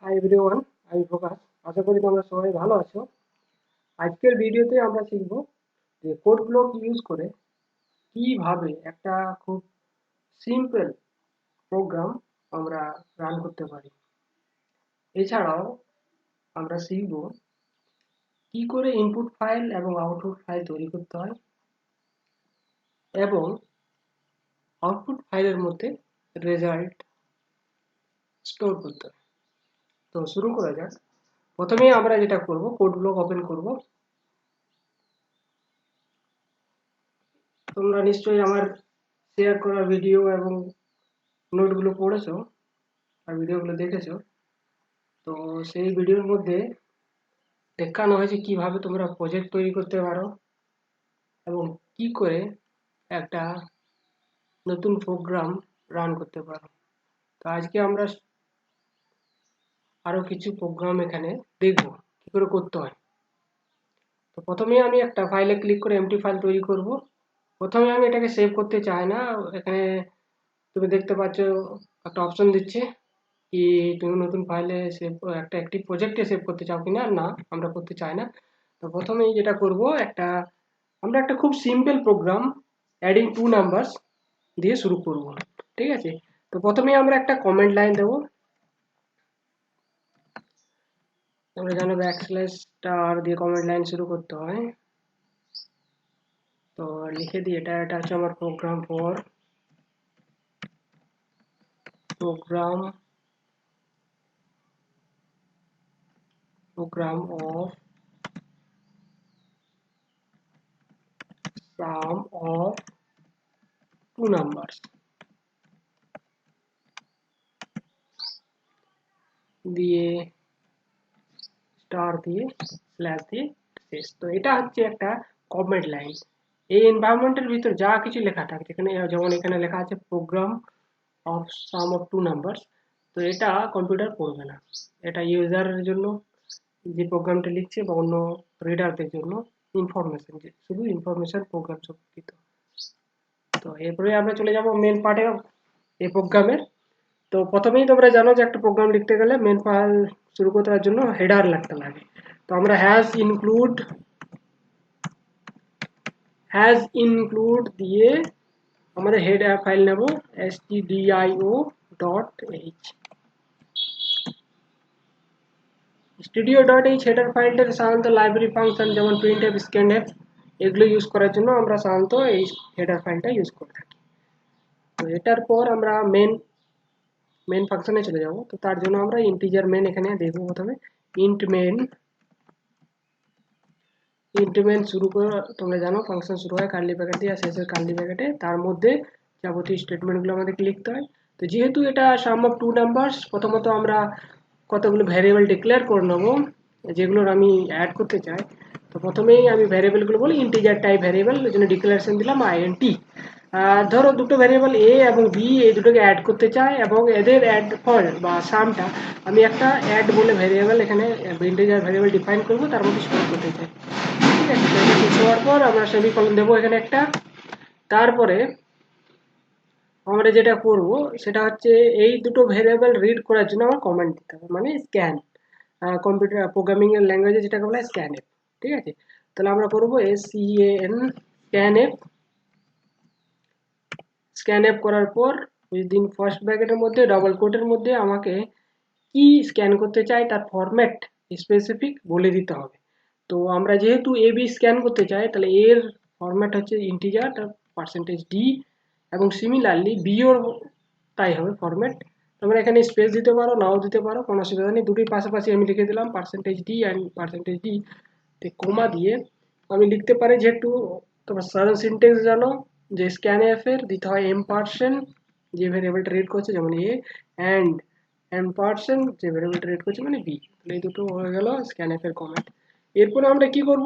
Hi everyone, আমি প্রকাশ। আশা করি তোমরা সবাই ভালো আছো। আজকের ভিডিওতে আমরা শিখব যে কোড ব্লক ইউজ করে কিভাবে একটা খুব সিম্পল প্রোগ্রাম আমরা রান করতে পারি। এছাড়াও আমরা শিখব কি করে ইনপুট ফাইল এবং আউটপুট ফাইল তৈরি করতে হয় এবং আউটপুট ফাইলের মধ্যে রেজাল্ট স্টোর করতে হয়। তো শুরু করা যাক। প্রথমেই আমরা যেটা করব, কোড ব্লক ওপেন করব। তোমরা নিশ্চয়ই আমার শেয়ার করা ভিডিও এবং নোটগুলো পড়েছো আর ভিডিওগুলো দেখেছো। তো সেই ভিডিওর মধ্যে দেখানো হয়েছে কিভাবে তোমরা প্রজেক্ট তৈরি করতে পারো এবং কি করে একটা নতুন প্রোগ্রাম রান করতে পারো। তো আজকে আমরা আরো কিছু প্রোগ্রাম এখানে দেখব কি করে করতে হয়। তো প্রথমেই আমি একটা ফাইলে ক্লিক করে এমটি ফাইল তৈরি করব। প্রথমে আমি এটাকে সেভ করতে চাই না। এখানে তুমি দেখতে পাচ্ছ একটা অপশন দিচ্ছে কি তুমি নতুন ফাইলে সেভ একটা অ্যাক্টিভ প্রজেক্টে সেভ করতে চাও কিনা। না, আমরা করতে চাই না। তো প্রথমেই যেটা করব, আমরা একটা খুব simple program adding two numbers দিয়ে শুরু করব। ঠিক আছে, তো প্রথমেই আমরা একটা কমেন্ট লাইন দেবো। তোমরা জানো \স্টার দিয়ে কমেন্ট লাইন শুরু করতে হয়। তো লিখে দিই এটা এটা হচ্ছে আমার program of sum of two numbers দিয়ে স্টার দিয়ে স্ল্যাশ দিয়ে শেষ। তো এটা হচ্ছে একটা কমেন্ট লাইন। এই এনভায়রনমেন্টের ভিতর যা কিছু লেখা থাকে, যেমন এখানে লেখা আছে program of sum of two numbers, তো এটা কম্পিউটার পড়বে না। এটা ইউজারের জন্য, যে প্রোগ্রামটা লিখছে, বা অন্য রিডারদের জন্য ইনফরমেশন, শুধু ইনফরমেশন প্রোগ্রাম সম্পর্কিত। তো এরপরে আমরা চলে যাব মেন পার্টে এই প্রোগ্রামের। তো প্রথমেই তোমরা জানো যে একটা প্রোগ্রাম লিখতে গেলে মেন ফাইল শুরু করার জন্য হেডার লাগতে লাগে। তো আমরা হ্যাজ ইনক্লুড দিয়ে আমাদের হেড ফাইল নেব stdio.h। studio.h হেডার ফাইলটা সাধারণত লাইব্রেরি ফাংশন যেমন printf, scanf এগুলো ইউজ করার জন্য আমরা সাধারণত এই হেডার ফাইলটা ইউজ করে থাকি। তো এটার পর আমরা মেন ফাংশনে চলে যাব। তো তার জন্য আমরা ইন্টিজার মেন এখানে দেখব। প্রথমে ইন্ট মেন শুরু করে, তোমরা জানো ফাংশন শুরু হয় কার্লি ব্র্যাকেট দিয়ে আর শেষ হয় কার্লি ব্র্যাকেটে। তার মধ্যে যাবতীয় স্টেটমেন্টগুলো আমাদেরকে লিখতে হয়। তো যেহেতু এটা সাম অফ টু নাম্বারস, প্রথমত আমরা কতগুলো ভ্যারিয়েবল ডিক্লেয়ার করে নেবো যেগুলোর আমি অ্যাড করতে চাই। তো প্রথমেই আমি ভ্যারিয়েবলগুলো বলি ইন্টিজার টাইপ ভ্যারিয়েবল, ওই জন্য ডিক্লারেশন দিলাম int। ধরো দুটো ভ্যারিয়েবল এ এবং বি, এই দুটোকে অ্যাড করতে চাই এবং এদের অ্যাড ফল বা সামটা আমি একটা অ্যাড বলে ভ্যারিয়েবল এখানে ইন্টিজার ভ্যারিয়েবল ডিফাইন করবো, তার মধ্যে স্টোর করতে চাই। ঠিক আছে, তো এটা শেষ হওয়ার পর আমরা সেমিকলন দেবো এখানে একটা। তারপরে আমরা যেটা করব সেটা হচ্ছে এই দুটো ভ্যারিয়েবল রিড করার জন্য আমার কমান্ড দিতে হবে, মানে স্ক্যান। কম্পিউটার প্রোগ্রামিং এর ল্যাঙ্গুয়েজে যেটাকে বলা হয় স্ক্যানএফ। ঠিক আছে, তাহলে আমরা করবো SCAN স্ক্যানএফ করার পর উইদিন ফার্স্ট ব্র্যাকেটের মধ্যে ডবল কোটের মধ্যে আমাকে কি স্ক্যান করতে চাই তার ফরম্যাট স্পেসিফিক বলে দিতে হবে। তো আমরা যেহেতু AB স্ক্যান করতে চাই, তাহলে এর ফরম্যাট হচ্ছে ইন্টিজার %d, এবং সিমিলারলি বিওর তাই হবে ফরম্যাট। তোমরা এখানে স্পেস দিতে পারো, নাও দিতে পারো, কোনো অসুবিধা নেই। দুটোই পাশাপাশি আমি লিখে দিলাম %d অ্যান্ড %d তে কোমা দিয়ে আমি লিখতে পারি। যেহেতু তোমার সাধারণ সিনটেক্স জানো যে স্ক্যানএফ এর দিতে হয় m%, যে ভ্যারিয়েবলটা রিড করছে যেমন a, অ্যান্ড m% যে ভ্যারিয়েবলটা রিড করছে মানে b। তাহলে এই দুটো হয়ে গেল স্ক্যানএফ এর কমেন্ট। এরপরে আমরা কি করব,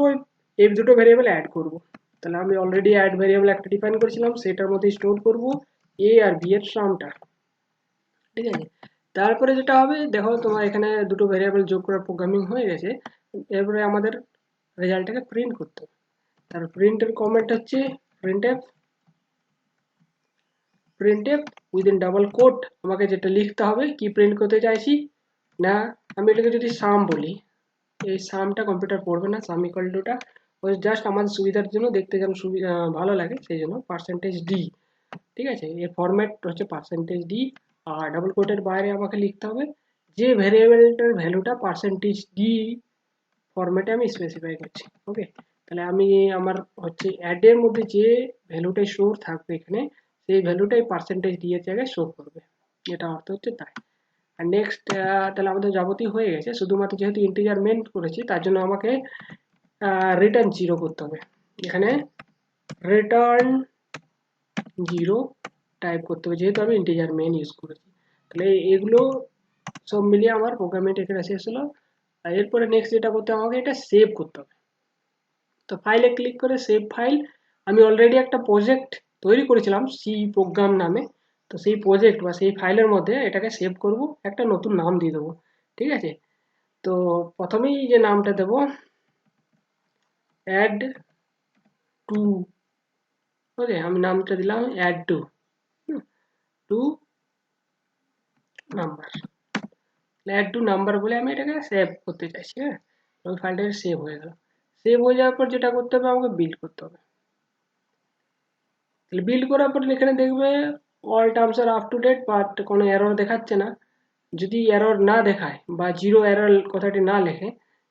এই দুটো ভ্যারিয়েবল অ্যাড করব। তাহলে আমি অলরেডি অ্যাড ভ্যারিয়েবল একটা ডিফাইন করেছিলাম, সেটার মধ্যে স্টোর করব a আর b এর সামটা। ঠিক আছে, তারপরে যেটা হবে দেখো, তোমার এখানে দুটো ভ্যারিয়েবল যোগ করার প্রোগ্রামিং হয়ে গেছে। এরপরে আমাদের রেজাল্টটাকে প্রিন্ট করতে হবে। তার প্রিন্টের কমেন্ট হচ্ছে প্রিন্টএফ উইদিন ডাবল কোট। আমাকে যেটা লিখতে হবে কি প্রিন্ট করতে চাইছি, না আমি এটাকে যদি সাম বলি, এই সামটা কম্পিউটার পড়বে না, সাম ইকুয়াল টুটা ওই জাস্ট আমাদের সুবিধার জন্য, দেখতে যেন ভালো লাগে সেই জন্য পার্সেন্টেজ ডি। ঠিক আছে, এর ফরম্যাট হচ্ছে পার্সেন্টেজ ডি। আর ডাবল কোটের বাইরে আমাকে লিখতে হবে যে ভ্যারিয়েবলটার ভ্যালুটা পার্সেন্টেজ ডি ফরম্যাটে আমি স্পেসিফাই করছি। ওকে, তাহলে আমি আমার হচ্ছে অ্যাডের মধ্যে যে ভ্যালুটা স্টোর থাকবে এখানে, সেই ভ্যালুটাই পার্সেন্টেজ ডি এর জায়গায় শো করবে, এটা অর্থ হচ্ছে তাই। আর নেক্সট, তাহলে আমাদের যাবতীয় হয়ে গেছে, শুধুমাত্র যেহেতু ইন্টিজার মেন করেছি তার জন্য আমাকে রিটার্ন জিরো করতে হবে। এখানে রিটার্ন জিরো টাইপ করতে হবে, যেহেতু আমি ইন্টিজার মেন ইউজ করেছি। তাহলে এগুলো সব মিলিয়ে আমার প্রোগ্রামিংটা এখানে শেষ হলো। আর এরপরে নেক্সট যেটা করতে হবে, আমাকে এটা সেভ করতে হবে। তো ফাইলে ক্লিক করে সেভ ফাইল, আমি অলরেডি একটা প্রজেক্ট তৈরি করেছিলাম সি প্রোগ্রাম নামে, তো সেই প্রজেক্ট বা সেই ফাইলের মধ্যে এটাকে সেভ করব, একটা নতুন নাম দিয়ে দেবো। ঠিক আছে, তো প্রথমেই যে নামটা দেব, অ্যাড টু। ওকে, আমি নামটা দিলাম add two two number. Add two number বলে আমি এটাকে সেভ করতে চাইছি। হ্যাঁ, ওই ফাইলটা সেভ হয়ে গেল। সেভ হয়ে যাওয়ার পর যেটা করতে হবে, আমাকে বিল্ড করতে হবে। তাহলে বিল্ড করার পর এখানে দেখবে all terms are up to date, but কোনো এরর দেখাচ্ছে না। যদি এরর না দেখায় বা জিরো এরর কথাটি না লেখে,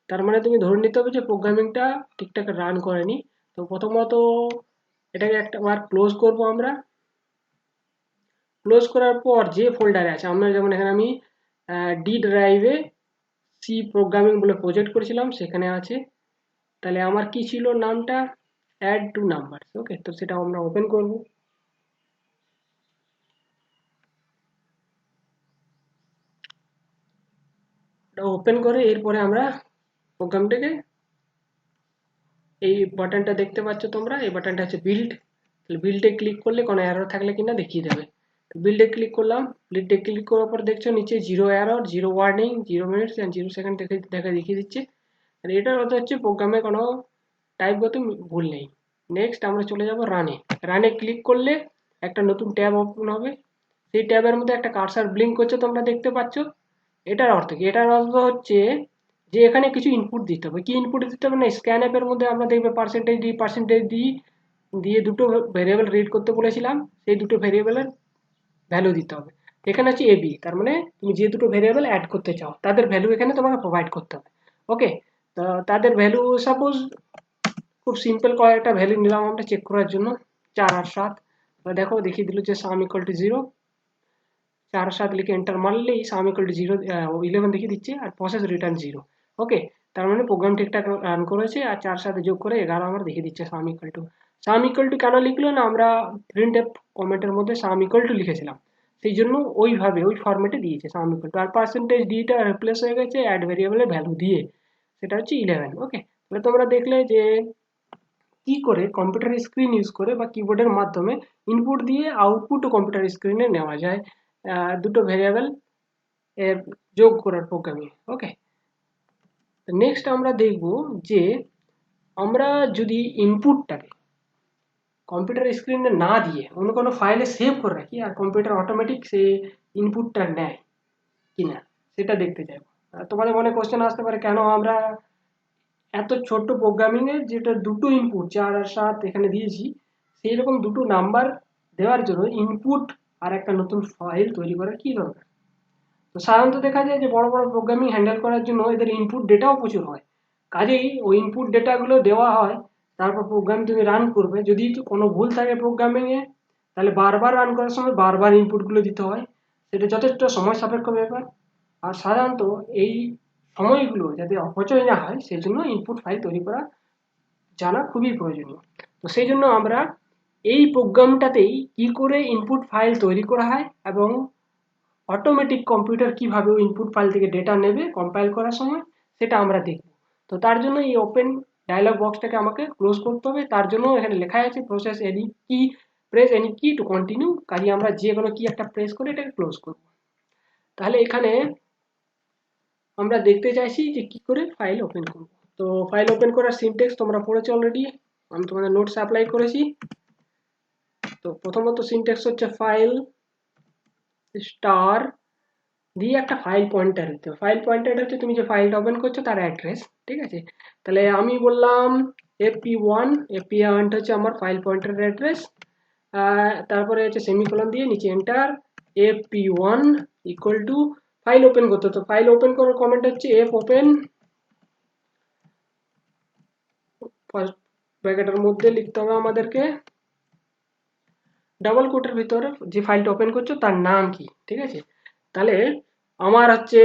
তার মানে তুমি ধরে নিতে হবে যে প্রোগ্রামিংটা ঠিকঠাক রান করেনি। তো প্রথমত এটাকে একটা বার ক্লোজ করব আমরা। ক্লোজ করার পর যে ফোল্ডারে আছে, আমরা যেমন এখানে আমি ডি ড্রাইভে সি প্রোগ্রামিং বলে প্রজেক্ট করেছিলাম, সেখানে আছে। তাহলে আমার কি ছিল নামটা, অ্যাড টু নাম্বার। ওকে, তো সেটা আমরা ওপেন করব। ওপেন করে এরপরে আমরা প্রোগ্রামটাকে, এই বাটনটা দেখতে পাচ্ছ তোমরা, এই বাটনটা হচ্ছে বিল্ড। তাহলে বিল্ডে ক্লিক করলে কোনো এরর থাকলে কিনা দেখিয়ে দেবে। বিল্ডে ক্লিক করলাম, বিল্ডে ক্লিক করার পর দেখছো নিচে zero error, zero warning, 0 minutes and 0 second দেখিয়ে দিচ্ছে। আর এটার অর্থ হচ্ছে প্রোগ্রামে কোনো টাইপগত ভুল নেই। নেক্সট আমরা চলে যাব রানে। রানে ক্লিক করলে একটা নতুন ট্যাব ওপেন হবে, সেই ট্যাবের মধ্যে একটা কার্সার ব্লিঙ্ক করছে তোমরা দেখতে পাচ্ছ। এটার অর্থ কি, এটার অর্থ হচ্ছে যে এখানে কিছু ইনপুট দিতে হবে। কি ইনপুট দিতে হবে না, স্ক্যান অ্যাপের মধ্যে আমরা দেখবে পার্সেন্টেজ ডি দিয়ে দুটো ভেরিয়েবল রিড করতে বলেছিলাম, সেই দুটো ভেরিয়েবলের ভ্যালু দিতে হবে। এখানে হচ্ছে এবি, তার মানে তুমি যে দুটো ভেরিয়েবল অ্যাড করতে চাও তাদের ভ্যালু এখানে তোমাকে প্রোভাইড করতে হবে। ওকে, তো তাদের ভ্যালু সাপোজ খুব সিম্পল কয়েকটা ভ্যালু নিলাম আমরা চেক করার জন্য, 4 আর 7। দেখো দেখিয়ে দিল যে সাম ইকুয়াল টু 0। 4 আর 7 লিখে এন্টার মারলেই সাম ইকুয়াল টু 11 দেখিয়ে দিচ্ছে, আর প্রসেস রিটার্ন 0। ওকে, তার মানে প্রোগ্রাম ঠিকঠাক রান করেছে, আর 4 সাথে যোগ করে 11 আমার দেখিয়ে দিচ্ছে সাম ইকুয়াল টু কেন লিখলো না, আমরা প্রিন্ট এফ কমেন্টের মধ্যে সাম ইকুয়াল টু লিখেছিলাম, সেই জন্য ওইভাবে ওই ফরম্যাটে দিয়েছে সাম ইকুয়াল টু। আর পার্সেন্টেজ ডিটা রিপ্লেস হয়ে গেছে অ্যাড ভেরিয়েবলের ভ্যালু দিয়ে, সেটা হচ্ছে 11। ওকে, তাহলে তোমরা দেখলে যে কি করে কম্পিউটার স্ক্রিন ইউজ করে বা কিবোর্ডের মাধ্যমে ইনপুট দিয়ে আউটপুট কম্পিউটার স্ক্রিনে নেওয়া যায়, দুটো ভেরিয়েবল এর যোগ করার প্রোগ্রামিং। ওকে, নেক্সট আমরা দেখব যে আমরা যদি ইনপুটটাকে কম্পিউটার স্ক্রিনে না দিয়ে অন্য কোনো ফাইলে সেভ করে রাখি, আর কম্পিউটার অটোমেটিক সে ইনপুটটা নেয় কিনা সেটা দেখতে চাইবো। তোমাদের মনে কোশ্চেন আসতে পারে, কেন আমরা এত ছোট্ট প্রোগ্রামিং এ যেটা দুটো ইনপুট 4 আর 7 এখানে দিয়েছি, সেই রকম দুটো নাম্বার দেওয়ার জন্য ইনপুট আর একটা নতুন ফাইল তৈরি করার কি দরকার। তো সাধারণত দেখা যায় যে বড় বড় প্রোগ্রামিং হ্যান্ডেল করার জন্য এদের ইনপুট ডেটাও প্রচুর হয়, কাজেই ওই ইনপুট ডেটাগুলো দেওয়া হয়। তারপর প্রোগ্রাম তুমি রান করবে, যদি কোনো ভুল থাকে প্রোগ্রামিং এ, তাহলে বারবার রান করার সময় বারবার ইনপুটগুলো দিতে হয়, সেটা যথেষ্ট সময় সাপেক্ষ ব্যাপার। আর সাধারণত এই সময়গুলো যাতে অপচয় না হয় সেই জন্য ইনপুট ফাইল তৈরি করা জানা খুবই প্রয়োজনীয়। তো সেই জন্য আমরা এই প্রোগ্রামটাতেই কি করে ইনপুট ফাইল তৈরি করা হয় এবং অটোমেটিক কম্পিউটার কিভাবে ওই ইনপুট ফাইল থেকে ডেটা নেবে কম্পাইল করার সময়, সেটা আমরা দেখব। তো তার জন্য এই ওপেন ডায়লগ বক্সটাকে আমাকে ক্লোজ করতে হবে। তার জন্য এখানে লেখা আছে প্রসেস এনি কি, প্রেস এনি কি টু কন্টিনিউ। কাজে আমরা যে কোনো কি একটা প্রেস করে এটাকে ক্লোজ করব। তাহলে এখানে আমরা দেখতে চাইছি যে কি করে ফাইল ওপেন করব। তো ফাইল ওপেন করার সিনটেক্স তোমরা পড়েছো অলরেডি, আমি তোমাদের নোটস অ্যাপ্লাই করেছি। তো প্রথমত সিনটেক্স হচ্ছে ফাইল স্টার দিয়ে একটা ফাইল পয়েন্টার দিতে হবে। ফাইল পয়েন্টারটা হচ্ছে তুমি যে ফাইলটা ওপেন করছো তার অ্যাড্রেস, ঠিক আছে? তাহলে আমি বললাম fp1, fp1 হচ্ছে আমার ফাইল পয়েন্টারের অ্যাড্রেস, তারপরে হচ্ছে সেমিকোলন দিয়ে নিচে enter, fp1 equal to file open করতে, তো ফাইল ওপেন করার কমেন্ট হচ্ছে f ওপেন, ফার্স্ট ব্র্যাকেটের মধ্যে লিখতে হবে আমাদেরকে ডাবল কোটের ভিতরে যে ফাইলটা ওপেন করছো তার নাম কি, ঠিক আছে? তাহলে আমার হচ্ছে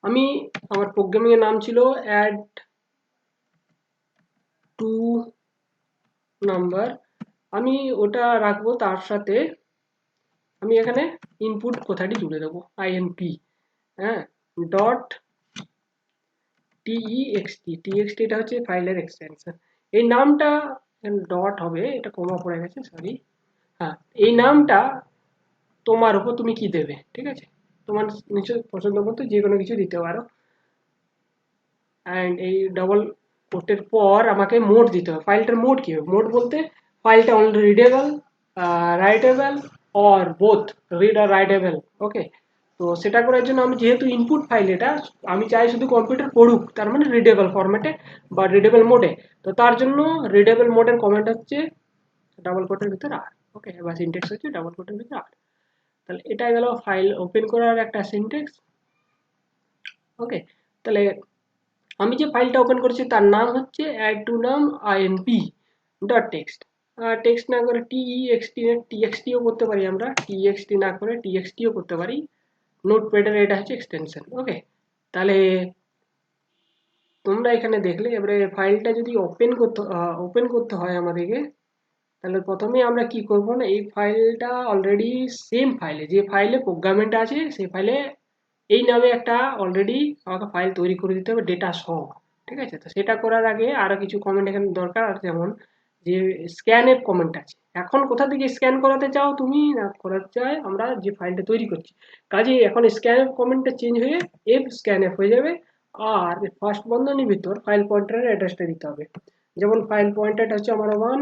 আমি আমার প্রোগ্রামিং এর নাম ছিল অ্যাড টু নাম্বার, আমি ওটা রাখবো, তার সাথে আমি এখানে ইনপুট কথাটি জুড়ে দেবো আইএনপি, হ্যাঁ, ডট টিইএক্সটি, টিএক্সটি এটা হচ্ছে ফাইলের এক্সটেনশন। এই নামটা ডট হবে, এটা কমা পড়ে গেছে, সরি। হ্যাঁ, এই নামটা তোমার উপর তুমি কি দেবে, ঠিক আছে? তোমার নিশ্চয় পছন্দ মতো যে কোনো কিছু দিতে পারো। অ্যান্ড এই ডবল কোটের পর আমাকে মোড দিতে হবে। ফাইলটার মোড কি হবে? মোড বলতে ফাইলটা only readable, writable, or both, read আর রাইটেবল, ওকে? তো সেটা করার জন্য আমি যেহেতু ইনপুট ফাইল এটা, আমি চাই শুধু কম্পিউটার পড়ুক, তার মানে রিডেবল ফরম্যাটে বা রিডেবল মোডে। তো তার জন্য রিডেবল মোডের কমেন্ট হচ্ছে ডাবল কোটের ভিতরে আর, ওকে? বা সিনটেক্স হচ্ছে ডাবল কোটের ভিতরে আর। তাহলে এটা গেল ফাইল ওপেন করার একটা সিনটেক্স, ওকে? তাহলে আমি যে ফাইলটা ওপেন করছি তার নাম হচ্ছে অ্যাড টু নাম আইএনপি ডট টেক্সট। টেক্সট না করে টিইএক্সটি, টিএক্সটিও করতে পারি আমরা, টিএক্সটি না করে টিএক্সটিও করতে পারি। নোটপ্যাডের এটা হচ্ছে এক্সটেনশন, ওকে? তাহলে তোমরা এখানে দেখলে এবারে ফাইলটা যদি ওপেন করতে হয় আমাদেরকে, তাহলে প্রথমে আমরা কি করব না, এই ফাইলটা অলরেডি সেম ফাইলে, যে ফাইলে প্রোগ্রামটা আছে সেই ফাইলে এই নামে একটা অলরেডি আমাকে ফাইল তৈরি করে দিতে হবে ডেটা সহ, ঠিক আছে? তো সেটা করার আগে আরো কিছু কমেন্ট এখানে দরকার আছে, যেমন যে স্ক্যানের কমেন্ট আছে। এখন কোথা থেকে স্ক্যান করাতে চাও তুমি, না করাতে চাই আমরা যে ফাইলটা তৈরি করছি, কাজে এখন স্ক্যান কমেন্টটা চেঞ্জ হয়ে এফ স্ক্যান এফ হয়ে যাবে। আর ফার্স্ট বন্ধনীর ভিতর ফাইল পয়েন্টারের অ্যাড্রেসটা দিতে হবে, যেমন ফাইল পয়েন্টারটা হচ্ছে আমার 1,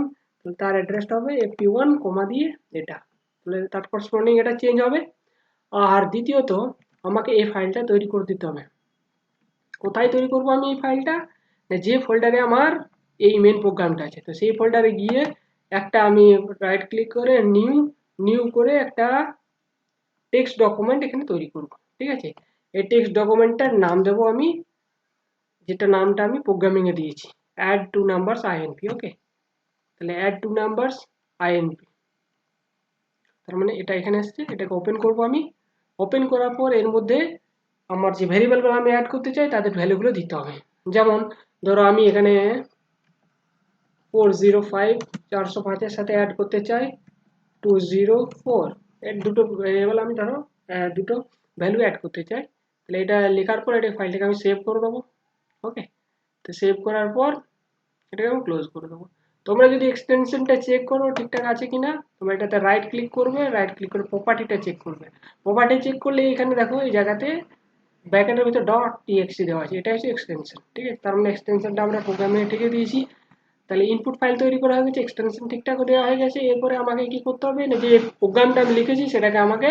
তার অ্যাড্রেসটা হবে fp1 কমা দিয়ে এটা, তাহলে তার করসপন্ডিং এটা চেঞ্জ হবে। আর দ্বিতীয়ত আমাকে এই ফাইলটা তৈরি করে দিতে হবে। কোথায় তৈরি করব আমি এই ফাইলটা? যে ফোল্ডারে আমার এই মেন প্রোগ্রামটা আছে, তো সেই ফোল্ডারে গিয়ে একটা আমি রাইট ক্লিক করে নিউ, নিউ করে একটা টেক্সট ডকুমেন্ট এখানে তৈরি করব, ঠিক আছে? এই টেক্সট ডকুমেন্টটার নাম দেবো আমি, যেটা নামটা আমি প্রোগ্রামিং এ দিয়েছি, অ্যাড টু নাম্বারস আইএনপি, ওকে? তাহলে অ্যাড টু নাম্বারস আইএনপি, তার মানে এটা এখানে আসছে, এটাকে ওপেন করব আমি। ওপেন করার পর এর মধ্যে আমার যে ভ্যারিয়েবলগুলো আমি অ্যাড করতে চাই তাদের ভ্যালুগুলো দিতে হবে। যেমন ধরো আমি এখানে 405 405-এর সাথে অ্যাড করতে চাই 204, এর দুটো ভ্যারিয়েবল আমি ধরো দুটো ভ্যালু অ্যাড করতে চাই। তাহলে এটা লেখার পর এটা ফাইলটাকে আমি সেভ করে দেবো, ওকে? তো সেভ করার পর এটাকে আমি ক্লোজ করে দেবো। তোমরা যদি এক্সটেনশনটা চেক করো ঠিকঠাক আছে কিনা, তোমরা এটাতে রাইট ক্লিক করবে, রাইট ক্লিক করে প্রপার্টিটা চেক করবে। প্রপার্টি চেক করলে এখানে দেখো এই জায়গাতে ব্যাকএন্ডের ভিতরে ডট টিএক্সটি দেওয়া আছে, এটা হচ্ছে এক্সটেনশন, ঠিক আছে? তার মানে এক্সটেনশনটা আমরা প্রোগ্রামে ঠেকে দিয়েছি। তাহলে ইনপুট ফাইল তৈরি করা হয়ে গেছে, এক্সটেনশন ঠিকঠাক দেওয়া হয়ে গেছে। এরপরে আমাকে কি করতে হবে না, যে প্রোগ্রামটা আমি লিখেছি সেটাকে আমাকে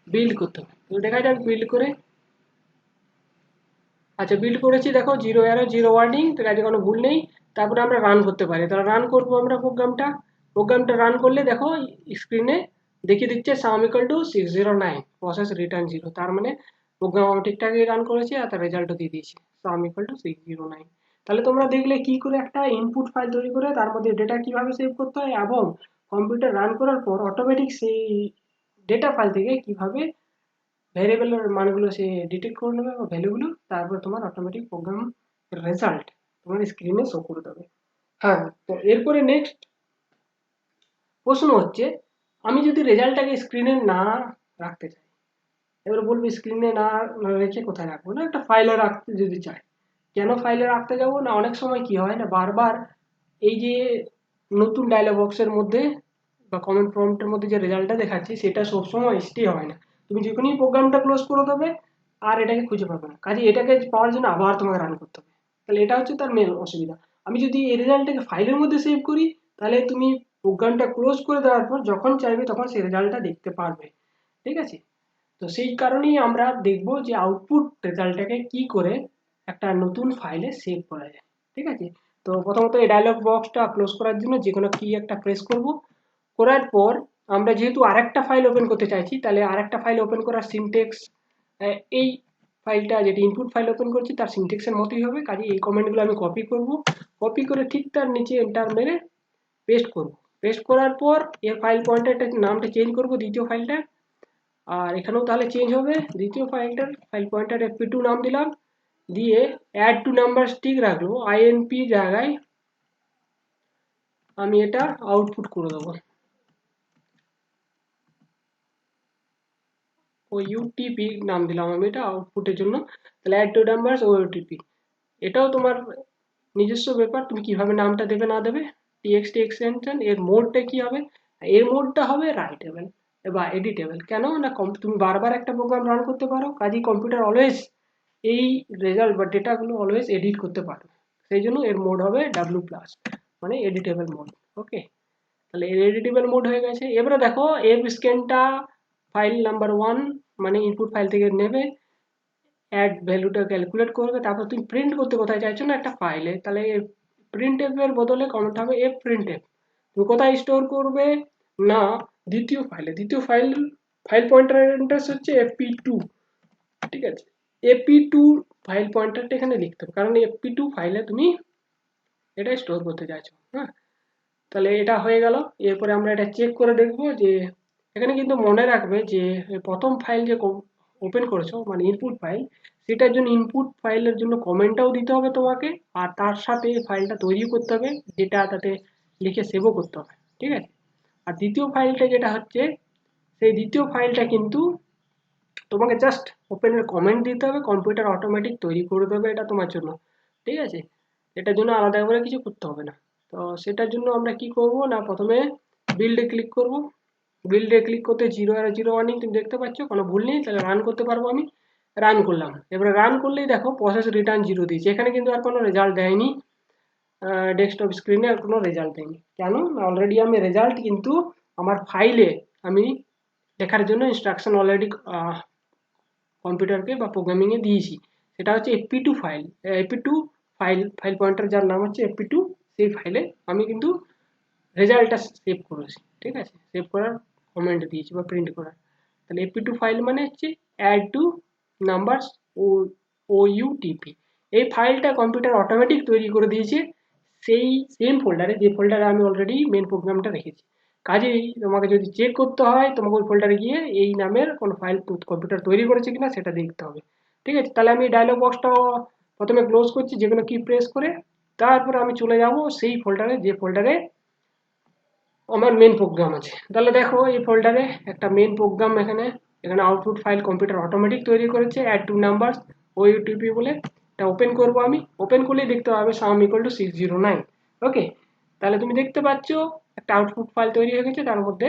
বিল্ড করতে হবে। তো দেখা যাক বিল্ড করে, আচ্ছা বিল্ড করেছি, দেখো জিরো এরর জিরো ওয়ার্নিং, তো কাজে কোনো ভুল নেই। তারপরে আমরা রান করতে পারি, তাহলে রান করবো আমরা প্রোগ্রামটা রান করলে দেখো স্ক্রিনে দেখিয়ে দিচ্ছে সাম ইকুয়াল টু 609 প্রসেস রিটার্ন 0, তার মানে প্রোগ্রাম আমি ঠিকঠাকই রান করেছি আর তার রেজাল্টও দিয়ে দিয়েছি সাম ইকুয়াল টু 609। তাহলে তোমরা দেখলে কি করে একটা ইনপুট ফাইল তৈরি করে তার মধ্যে ডেটা কিভাবে সেভ করতে হয়, এবং কম্পিউটার রান করার পর অটোমেটিক সেই ডেটা ফাইল থেকে কিভাবে ভ্যারিয়েবলের মানগুলো সে ডিটেক্ট করে নেবে বা ভ্যালুগুলো, তারপর তোমার অটোমেটিক প্রোগ্রাম রেজাল্ট তোমার স্ক্রিনে শো করে দেবে। হ্যাঁ, তো এরপরে নেক্সট প্রশ্ন হচ্ছে, আমি যদি রেজাল্টটাকে স্ক্রিনে না রাখতে চাই, এবার বলবো স্ক্রিনে না রেখে কোথায় রাখবো, না একটা ফাইলে রাখতে যদি চাই, কেন ফাইলে রাখতে যাবো না, অনেক সময় কি হয় না বারবার এই যে নতুন ডায়লগ বক্সের মধ্যে বা কমেন্ট প্রম্পটের মধ্যে যে রেজাল্টটা দেখাচ্ছি সেটা সবসময় স্টে হয় না, তুমি যখনই প্রোগ্রামটা ক্লোজ করে দেবে আর এটাকে খুঁজে পাবে না, কাজে এটাকে পাওয়ার জন্য আবার তোমাকে রান করতে হবে। তাহলে এটা হচ্ছে তার মেন অসুবিধা। আমি যদি এই রেজাল্টটাকে ফাইলের মধ্যে সেভ করি, তাহলে তুমি প্রোগ্রামটা ক্লোজ করে দেওয়ার পর যখন চাইবে তখন সেই রেজাল্টটা দেখতে পারবে, ঠিক আছে? তো সেই কারণেই আমরা দেখব যে আউটপুট রেজাল্টটাকে কি করে একটা নতুন ফাইলে সেভ করা যায়। ঠিক আছে, তো প্রথমত এই ডায়লগ বক্সটা ক্লোজ করার জন্য যে কোনো কি একটা প্রেস করব। করার পর আমরা যেহেতু আরেকটা ফাইল ওপেন করতে চাইছি, তাহলে আরেকটা ফাইল ওপেন করার সিনটেক্স এই ফাইলটা যেটা ইনপুট ফাইল ওপেন করছি তার সিনটেক্সের মতোই হবে। কাজে এই কমেন্টগুলো আমি কপি করব, কপি করে ঠিক তার নিচে এন্টার মেরে পেস্ট করব। পেস্ট করার পর এর ফাইল পয়েন্টারটা নামটা চেঞ্জ করব দ্বিতীয় ফাইলটা, আর এখানেও তাহলে চেঞ্জ হবে। দ্বিতীয় ফাইলটার ফাইল পয়েন্টার fp2 নাম দিলাম, দিয়ে অ্যাড টু নাম্বার ঠিক রাখলো, আইএনপি জায়গায় আমি এটা আউটপুট করে দেবো। ও ইউটিপি নাম দিলাম আমি এটা আউটপুটের জন্য। তাহলে অ্যাড টু নাম্বারস ও ইউটিপি, এটাও তোমার নিজস্ব ব্যাপার, তুমি কিভাবে নামটা দেবে না দেবে। টিএক্সটি এক্সটেনশন এর মোডটা কি হবে, এর মোডটা হবে রাইটেবল বা এডিটেবল। কেন না, তুমি বারবার একটা প্রোগ্রাম রান করতে পারো, কাজেই কম্পিউটার অলওয়েজ এই রেজাল্ট বা ডেটাগুলো অলওয়েজ এডিট করতে পারো। সেই জন্য এর মোড হবে W+, মানে এডিটেবল মোড। ওকে, তাহলে এর এডিটেবল মোড হয়ে গেছে। এবারে দেখো এফ স্ক্যানটা ফাইল নাম্বার 1 মানে ইনপুট ফাইল থেকে নেবে, অ্যাড ভ্যালুটা ক্যালকুলেট করবে, তারপর তুমি প্রিন্ট করতে কোথায় চাইছো না একটা ফাইলে, তাহলে প্রিন্ট এর বদলে কমেন্ট হবে এফ প্রিন্ট এফ। তুমি কোথায় স্টোর করবে না দ্বিতীয় ফাইলে, দ্বিতীয় ফাইল ফাইল পয়েন্টার অ্যাড্রেস হচ্ছে fp2। ঠিক আছে, fp2 ফাইল পয়েন্টারটা এখানে লিখতে হবে, কারণ fp2 ফাইলে তুমি এটা স্টোর করতে চাইছো। হ্যাঁ, তাহলে এটা হয়ে গেল। এরপরে আমরা এটা চেক করে দেখব যে এখানে কিন্তু মনে রাখবে যে প্রথম ফাইল যে ওপেন করেছো মানে ইনপুট ফাইল, সেটার জন্য ইনপুট ফাইলের জন্য কমেন্টটাও দিতে হবে তোমাকে, আর তার সাথে ফাইলটা তৈরি করতে হবে যেটা তাতে লিখে সেভও করতে হবে। ঠিক আছে, আর দ্বিতীয় ফাইলটা যেটা হচ্ছে সেই দ্বিতীয় ফাইলটা কিন্তু তোমাকে জাস্ট ওপেনের কমেন্ট দিতে হবে, কম্পিউটার অটোমেটিক তৈরি করে দেবে এটা তোমার জন্য। ঠিক আছে, এটার জন্য আলাদা করে কিছু করতে হবে না। তো সেটার জন্য আমরা কি করব না, প্রথমে বিল্ডে ক্লিক করব। বিল্ডে ক্লিক করতে 0 আর 0 তুমি দেখতে পাচ্ছ, কোনো ভুল নেই, তাহলে রান করতে পারবো আমি। রান করলাম, এবারে রান করলেই দেখো প্রসেস রিটার্ন 0 দিয়েছে, এখানে কিন্তু আর কোনো রেজাল্ট দেয়নি, ডেস্কটপ স্ক্রিনে আর কোনো রেজাল্ট দেয়নি। কেন না, অলরেডি আমি রেজাল্ট কিন্তু আমার ফাইলে আমি লেখার জন্য ইনস্ট্রাকশন অলরেডি কম্পিউটারকে বা প্রোগ্রামিংয়ে দিয়েছি। সেটা হচ্ছে fp2 file, fp2 file pointer যার নাম হচ্ছে fp2, সেই ফাইলে আমি কিন্তু রেজাল্টটা সেভ করেছি। ঠিক আছে, সেভ করার কমেন্ট দিয়েছি বা প্রিন্ট করার। তাহলে fp2 ফাইল মানে হচ্ছে অ্যাড টু নাম্বারস ও ইউটিপি। এই ফাইলটা কম্পিউটার অটোমেটিক তৈরি করে দিয়েছে সেই সেম ফোল্ডারে, যে ফোল্ডারে আমি অলরেডি মেন প্রোগ্রামটা রেখেছি। কাজেই তোমাকে যদি চেক করতে হয় তোমাকে ওই ফোল্ডারে গিয়ে এই নামের কোনো ফাইল কম্পিউটার তৈরি করেছে কিনা সেটা দেখতে হবে। ঠিক আছে, তাহলে আমি ডায়লগ বক্সটা প্রথমে ক্লোজ করছি যে কোনো কি প্রেস করে, তারপরে আমি চলে যাব সেই ফোল্ডারে যে ফোল্ডারে আমার মেন প্রোগ্রাম আছে। তাহলে দেখো এই ফোল্ডারে একটা মেন প্রোগ্রাম, এখানে এখানে আউটপুট ফাইল কম্পিউটার অটোমেটিক তৈরি করেছে অ্যাড টু নাম্বারস ও ইউটিপি বলে। এটা ওপেন করব আমি, ওপেন করলেই দেখতে পাবে সাম ইকুয়াল টু 609। ওকে, তাহলে তুমি দেখতে পাচ্ছ একটা আউটপুট ফাইল তৈরি হয়ে গেছে, তার মধ্যে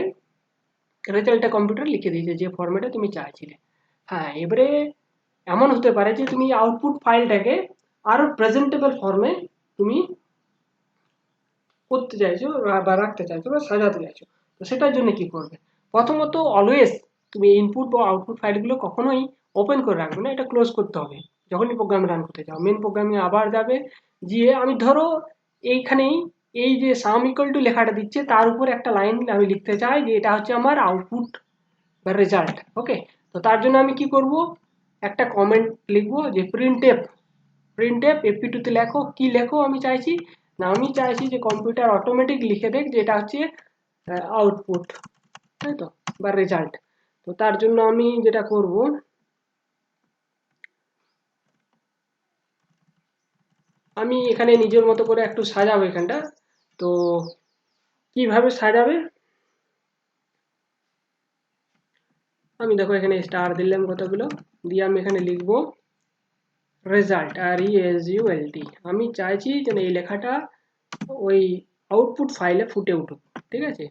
রেজাল্টটা কম্পিউটার লিখে দিয়েছে যে ফরম্যাটে তুমি চাইছিলে। হ্যাঁ, এবারে এমন হতে পারে যে তুমি আউটপুট ফাইলটাকে আরো প্রেজেন্টেবল ফর্মে তুমি করতে চাইছো বা রাখতে চাইছো বা সাজাতে চাইছো। তো সেটার জন্য কি করবে, প্রথমত অলওয়েজ তুমি ইনপুট বা আউটপুট ফাইলগুলো কখনোই ওপেন করে রাখবে না, এটা ক্লোজ করতে হবে। যখনই প্রোগ্রাম রান করতে যাও মেন প্রোগ্রামে আবার যাবে, গিয়ে আমি ধরো এইখানেই এই যে সাম ইকুয়াল টু লেখাটা দিচ্ছে তার উপর একটা লাইন আমি লিখতে চাই যে এটা হচ্ছে আমার আউটপুট বা রেজাল্ট। ওকে, তো তার জন্য আমি কি করব, একটা কমেন্ট লিখবো যে প্রিন্ট এফ fp2 তে লেখো। কি লেখো আমি চাইছি না, আমি চাইছি যে কম্পিউটার অটোমেটিক লিখে দেখ যে এটা হচ্ছে আউটপুট, তাই তো, বা রেজাল্ট। তো তার জন্য আমি যেটা করব, আমি এখানে নিজের মতো করে একটু সাজাবো এখানটা। তো কিভাবে সাজাবে, আমি দেখো এখানে স্টার দিলাম কতগুলো, দিয়ে আমি এখানে লিখবো রেজাল্ট, RESULT। আমি চাইছি যেন এই লেখাটা ওই আউটপুট ফাইলে ফুটে উঠুক। ঠিক আছে,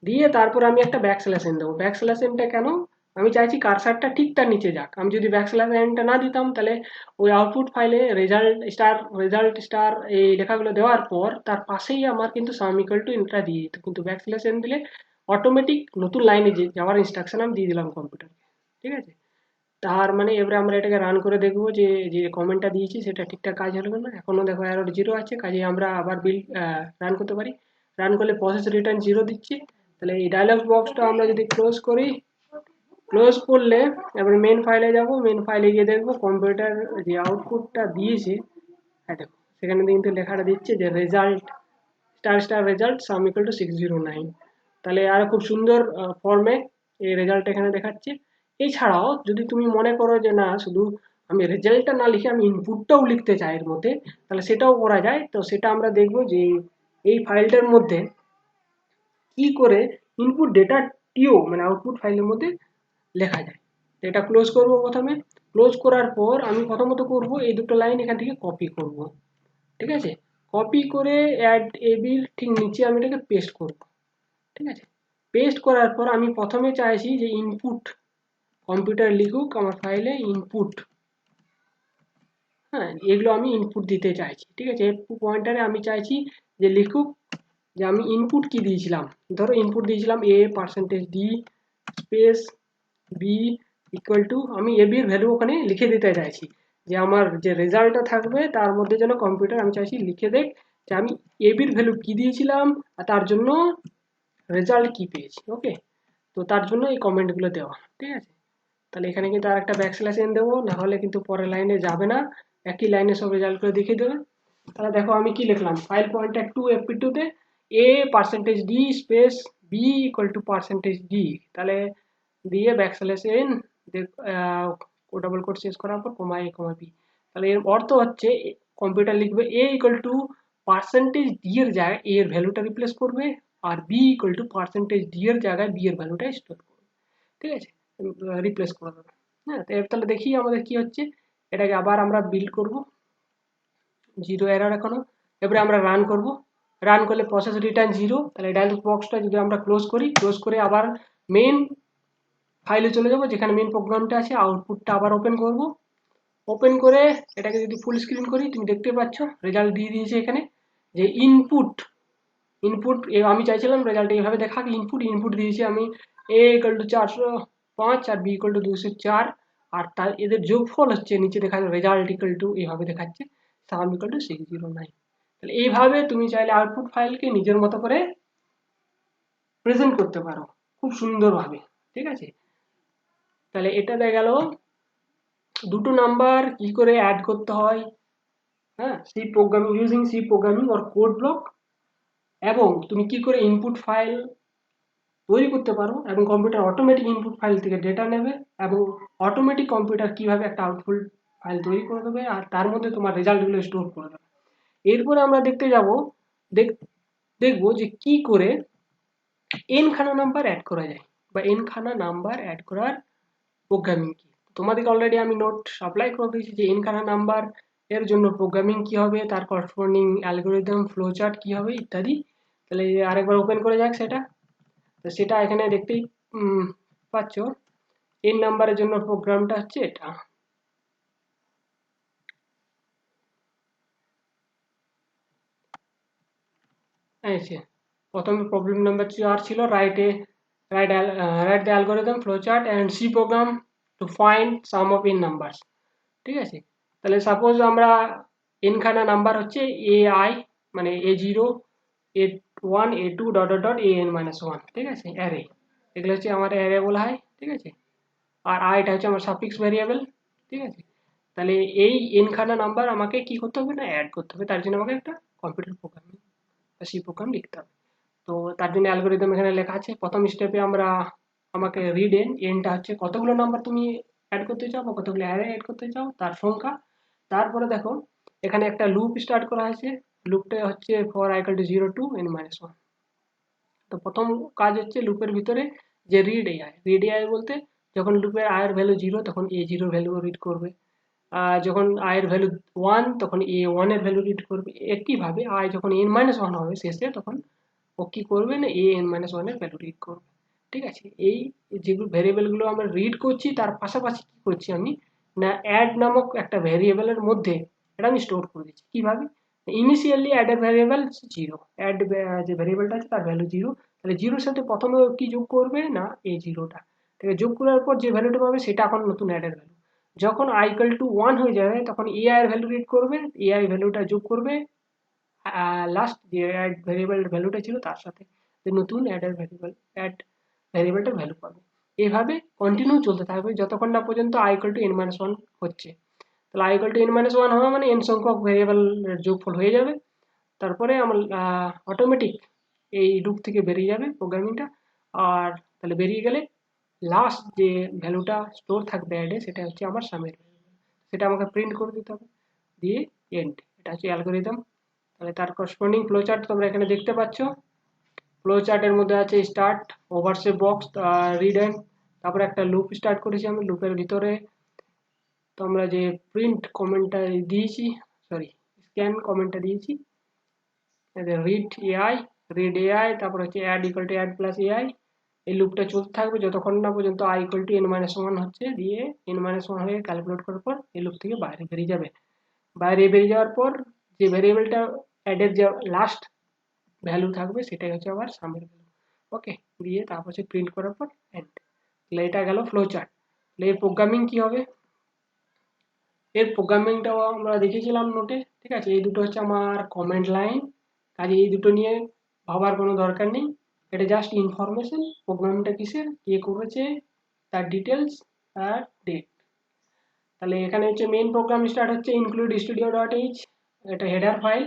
দিয়ে তারপর আমি একটা ব্যাকস্ল্যাশ এন দেবো। ব্যাকস্ল্যাশ এনটা কেন, আমি চাইছি কারসারটা ঠিক তার নিচে যাক। আমি যদি ব্যাকস্ল্যাশ এনটা না দিতাম তাহলে ওই আউটপুট ফাইলে রেজাল্ট স্টার এই লেখাগুলো দেওয়ার পর তার পাশেই আমার কিন্তু সাম ইকুয়াল টু এটা দিয়ে দিত, কিন্তু ব্যাকস্ল্যাশ এন দিলে অটোমেটিক নতুন লাইনে যাওয়ার ইনস্ট্রাকশন আমি দিয়ে দিলাম কম্পিউটারকে। ঠিক আছে, তার মানে এবারে আমরা এটাকে রান করে দেখবো যে যে কমেন্টটা দিয়েছি সেটা ঠিকঠাক কাজ হলো না। এখনো দেখো এরর 0 আছে, কাজে আমরা আবার বিল্ড রান করতে পারি। রান করলে প্রসেস রিটার্ন 0 দিচ্ছে। তাহলে এই ডায়লগ বক্সটা আমরা যদি ক্লোজ করি, ক্লোজ করলে এবার মেন ফাইলে যাব, মেন ফাইলে গিয়ে দেখবো কম্পিউটার যে আউটপুটটা দিয়েছে, হ্যাঁ দেখো সেখানে কিন্তু লেখাটা দিচ্ছে যে রেজাল্ট স্টার স্টার রেজাল্ট সাম ইকুয়াল টু 609। তাহলে আর খুব সুন্দর ফর্মে এই রেজাল্ট এখানে দেখাচ্ছে। এছাড়াও যদি তুমি মনে করো যে না শুধু আমি রেজাল্টটা না লিখে আমি ইনপুটটাও লিখতে চাই এর মধ্যে, তাহলে সেটাও করা যায়। তো সেটা আমরা দেখব যে এই ফাইলটার মধ্যে কি করে ইনপুট ডেটাটিও মানে আউটপুট ফাইলের মধ্যে লেখা যায়। তো এটা ক্লোজ করব প্রথমে। ক্লোজ করার পর আমি প্রথমত করব এই দুটো লাইন এখান থেকে কপি করব, ঠিক আছে। কপি করে অ্যাড এবির ঠিক নিচে আমি এটাকে পেস্ট করব, ঠিক আছে। পেস্ট করার পর আমি প্রথমে চাইছি যে ইনপুট কম্পিউটার লিখুক আমার ফাইলে ইনপুট, হ্যাঁ এগুলো আমি ইনপুট দিতে চাইছি, ঠিক আছে। পয়েন্টারে আমি চাইছি যে লিখুক যে আমি ইনপুট কি দিয়েছিলাম। ধরো ইনপুট দিয়েছিলাম a%d space B equal to, আমি এ বির ভ্যালু ওখানে লিখে দিতে চাইছি যে আমার যে রেজাল্টটা থাকবে তার মধ্যে যেন কম্পিউটার আমি চাইছি লিখে দেখ যে আমি এ বির ভ্যালু কি দিয়েছিলাম আর তার জন্য রেজাল্ট কি পেয়েছি। ওকে, তো তার জন্য এই কমেন্টগুলো দেওয়া, ঠিক আছে। তাহলে এখানে কিন্তু আর একটা ব্যাকস্ল্যাশ এন দেবো, না হলে কিন্তু পরের লাইনে যাবে না, একই লাইনে সব রেজাল্টগুলো দেখিয়ে দেবে। তাহলে দেখো আমি কি লিখলাম, ফাইল পয়েন্টার টু fp2 তে a%d space b equal two %d, তাহলে দিয়ে ব্যাকস্ল্যাশ এন ডাবল কোট শেষ করার পর কমা a কমা b। তাহলে এর অর্থ হচ্ছে কম্পিউটার লিখবে a ইকুয়াল টু %d এর জায়গায় a এর ভ্যালুটা রিপ্লেস করবে, আর b ইকুয়াল টু %d এর জায়গায় b এর ভ্যালুটা স্টোর করবে, ঠিক আছে, রিপ্লেস করে দেবে। হ্যাঁ, তাহলে দেখি আমাদের কি হচ্ছে। এটাকে আবার আমরা বিল্ড করব, 0 এরর এখনো। এবারে আমরা রান করব, রান করলে প্রসেস রিটার্ন 0। তাহলে ডায়লগ বক্সটা যদি আমরা ক্লোজ করি, ক্লোজ করে আবার মেন ফাইলে চলে যাব যেখানে মেন প্রোগ্রামটা আছে, আউটপুটটা আবার ওপেন করব। ওপেন করে এটাকে যদি ফুল স্ক্রিন করি তুমি দেখতে পাচ্ছ রেজাল্ট দিয়ে দিয়েছে এখানে যে ইনপুট ইনপুট আমি চাইছিলাম রেজাল্ট এইভাবে দেখাক, ইনপুট ইনপুট দিয়েছি আমি a ইকুয়াল টু 405 আর b ইকুয়াল টু 204, আর তার এদের যোগফল হচ্ছে নিচে দেখা যায় রেজাল্ট ইকুয়াল টু এইভাবে দেখাচ্ছে সাম ইকুয়াল টু 609। তাহলে এইভাবে তুমি চাইলে আউটপুট ফাইলকে নিজের মতো করে প্রেজেন্ট করতে পারো খুব সুন্দরভাবে, ঠিক আছে। তাহলে এটা দেখা গেল দুটো নাম্বার কি করে অ্যাড করতে হয়, হ্যাঁ C programming using C programming or code block, এবং তুমি কি করে ইনপুট ফাইল তৈরি করতে পারো, এবং কম্পিউটার অটোমেটিক ইনপুট ফাইল থেকে ডেটা নেবে, এবং অটোমেটিক কম্পিউটার কিভাবে একটা আউটপুট ফাইল তৈরি করে দেবে আর তার মধ্যে তোমার রেজাল্টগুলো স্টোর করে দেবে। এরপরে আমরা দেখতে যাব দেখবো যে কি করে এন খানা নাম্বার অ্যাড করা যায় বা এন খানা নাম্বার অ্যাড করার প্রোগ্রামিং কি। তোমাদেরকে অলরেডি আমি নোট সাপ্লাই করে দিয়েছি যে এন খানা নাম্বার এর জন্য প্রোগ্রামিং কি হবে, তার করসপন্ডিং অ্যালগোরিদম ফ্লো চার্ট কি হবে ইত্যাদি। তাহলে আরেকবার ওপেন করে যাক সেটা। তো সেটা এখানে দেখতেই পাচ্ছ এন নাম্বারের জন্য প্রোগ্রামটা হচ্ছে এটা। প্রথমে প্রবলেম নাম্বার 4 ছিল write the algorithm flow chart and C program to find sum of N numbers, ঠিক আছে। তাহলে সাপোজ আমরা এন খানা নাম্বার হচ্ছে এ আই মানে A0 A1 A2 dot dot dot an-1, ঠিক আছে, অ্যারে, এগুলো হচ্ছে আমার অ্যারে বলা হয়, ঠিক আছে। আর আইটা হচ্ছে আমার সাফিক্স ভ্যারিয়েবল, ঠিক আছে। তাহলে এই এন খানা নাম্বার আমাকে কি করতে হবে না অ্যাড করতে হবে, তার জন্য আমাকে একটা কম্পিউটার প্রোগ্রামিং বা সি প্রোগ্রাম লিখতে হবে। তো তার জন্য অ্যালগোরিদম এখানে লেখা আছে। প্রথম স্টেপে আমাকে রিড এনটা হচ্ছে কতগুলো নাম্বার তুমি অ্যাড করতে চাও বা কতগুলো অ্যারে অ্যাড করতে চাও তার সংখ্যা। তারপরে দেখো এখানে একটা লুপ স্টার্ট করা হয়েছে, লুপটা হচ্ছে for i equal to 0 to n-1। তো প্রথম কাজ হচ্ছে লুপের ভিতরে যে রিড এআই বলতে যখন লুপের i এর ভ্যালু 0 তখন a0 ভ্যালু রিড করবে, যখন i এর ভ্যালু 1 তখন a1 এর ভ্যালু রিড করবে। একইভাবে i যখন n-1 হবে শেষে তখন ও কি করবে না an-1 এর ভ্যালু রিড করবে, ঠিক আছে। এই যেগুলো ভ্যারিয়েবলগুলো আমরা রিড করছি তার পাশাপাশি কি করছি আমি না অ্যাড নামক একটা ভ্যারিয়েবলের মধ্যে এটা আমি স্টোর করে দিচ্ছি। কিভাবে, ইনিশিয়ালি অ্যাডের ভ্যারিয়েবল 0, অ্যাড যে ভ্যারিয়েবলটা আছে তার ভ্যালু 0। তাহলে 0-র সাথে প্রথমে কি যোগ করবে না এই 0টা, ঠিক আছে। যোগ করার পর যে ভ্যালুটা পাবে সেটা এখন নতুন অ্যাডের ভ্যালু। যখন i ইকুয়াল টু 1 হয়ে যাবে তখন ai এর ভ্যালু রিড করবে, ai ভ্যালুটা যোগ করবে লাস্ট যে অ্যাড ভেরিয়েবল ভ্যালুটা ছিল তার সাথে, যে নতুন অ্যাড ভেরিয়েবলটার ভ্যালু পাবে। এইভাবে কন্টিনিউ চলতে থাকবে যতক্ষণ না পর্যন্ত i equal to n minus one হচ্ছে। তাহলে i equal to n minus one হওয়া মানে n সংখ্যক ভেরিয়েবলের যোগফল হয়ে যাবে। তারপরে আমার অটোমেটিক এই লুপ থেকে বেরিয়ে যাবে প্রোগ্রামিংটা। আর তাহলে বেরিয়ে গেলে লাস্ট যে ভ্যালুটা স্টোর থাকবে অ্যাডে সেটা হচ্ছে আমার সামের ভ্যালু, সেটা আমাকে প্রিন্ট করে দিতে হবে, দিয়ে এন্ড। এটা হচ্ছে অ্যালগোরিদম। তাহলে তার করসপন্ডিং ফ্লো চার্ট তোমরা এখানে দেখতে পাচ্ছ। ফ্লো চার্টের মধ্যে আছে স্টার্ট, ওভারসে বক্স, রিড এন্ড, তারপরে একটা লুপ স্টার্ট করেছি আমি, লুপের ভিতরে তোমরা যে প্রিন্ট কমেন্টটা দিয়েছি, সরি স্ক্যান কমেন্টটা দিয়েছি, রিড এআই, তারপর হচ্ছে add equal to add plus AI. এই লুপটা চলতে থাকবে যতক্ষণ না পর্যন্ত i equal to n minus one হচ্ছে, দিয়ে n মাইনাস ওয়ান হয়ে ক্যালকুলেট করার পর এই লুপ থেকে বাইরে বেরিয়ে যাবে। বাইরে বেরিয়ে যাওয়ার পর যে ভেরিয়েবলটা অ্যাডের যে লাস্ট ভ্যালু থাকবে সেটাই হচ্ছে আবার সামের ভ্যালু। ওকে, দিয়ে তারপর হচ্ছে প্রিন্ট করার পর এন্ড। তাহলে এটা গেল ফ্লো চার্ট। তাহলে এর প্রোগ্রামিং কি হবে, এর প্রোগ্রামিংটাও আমরা দেখেছিলাম নোটে, ঠিক আছে। এই দুটো হচ্ছে আমার কমেন্ট লাইন, কাজে এই দুটো নিয়ে ভাবার কোনো দরকার নেই, এটা জাস্ট ইনফরমেশন প্রোগ্রামটা কিসের, কে করেছে, তার ডিটেলস আর ডেট। তাহলে এখানে হচ্ছে মেইন প্রোগ্রাম স্টার্ট হচ্ছে ইনক্লুড স্টুডিও ডট এইচ, এটা হেডার ফাইল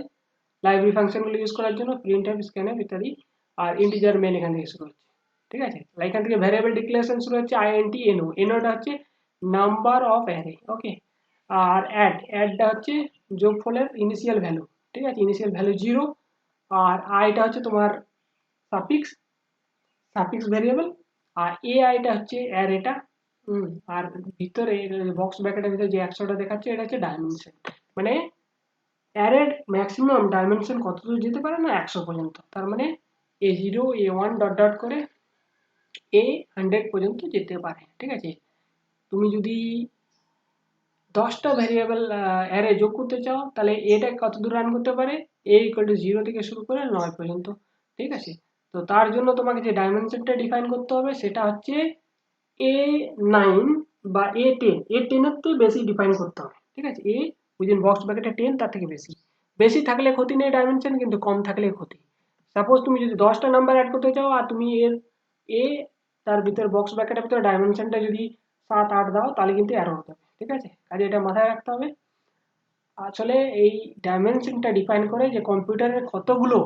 লাইব্রেরি ফাংশনগুলো ইউজ করার জন্য, প্রিন্ট এফ, স্ক্যানএফ ইত্যাদি। আর ইন্টিজার মেন এখান থেকে শুরু হচ্ছে, ঠিক আছে। তাহলে এখান থেকে ভ্যারিয়েবল ডিক্লারেশন শুরু হচ্ছে আইএনটি এনও, এনওটা হচ্ছে নাম্বার অফ অ্যারে, ওকে। আর অ্যাডটা হচ্ছে যোগফলের ইনিশিয়াল ভ্যালু, ঠিক আছে, ইনিশিয়াল ভ্যালু 0। আর আইটা হচ্ছে তোমার সাফিক্স সাফিক্স ভেরিয়েবল। আর এআইটা হচ্ছে অ্যারেটা। আর ভিতরে বক্স ব্র্যাকেটের ভিতরে যে 100টা দেখাচ্ছে এটা হচ্ছে ডাইমেনশন, মানে অ্যারের ম্যাক্সিমাম ডাইমেনশন কতদূর যেতে পারে না 100 পর্যন্ত। তার মানে a0 a1 ডট ডট করে a100 পর্যন্ত যেতে পারে, ঠিক আছে। তুমি যদি 10টা ভেরিয়েবল অ্যারে যোগ করতে চাও তাহলে এটা কত দূর রান করতে পারে, a ইকুয়াল টু 0 থেকে শুরু করে 9 পর্যন্ত, ঠিক আছে। তো তার জন্য তোমাকে যে ডাইমেনশনটা ডিফাইন করতে হবে সেটা হচ্ছে a9 বা a10, a10 এর থেকে বেশি ডিফাইন করতে হবে, ঠিক আছে। a উইদিন বক্স ব্র্যাকেটে 10, তার থেকে বেশি। বেশি থাকলে ক্ষতি নেই ডাইমেনশন, কিন্তু কম থাকলে ক্ষতি। সাপোজ তুমি যদি 10টা নাম্বার অ্যাড করতে চাও আর তুমি এর এ তার ভিতরে বক্স ব্র্যাকেটের ভিতরে ডাইমেনশনটা যদি 7 8 দাও তাহলে কিন্তু এরর হবে, ঠিক আছে। কাজে এটা মাথায় রাখতে হবে। আসলে এই ডাইমেনশনটা ডিফাইন করে যে কম্পিউটারের কতগুলো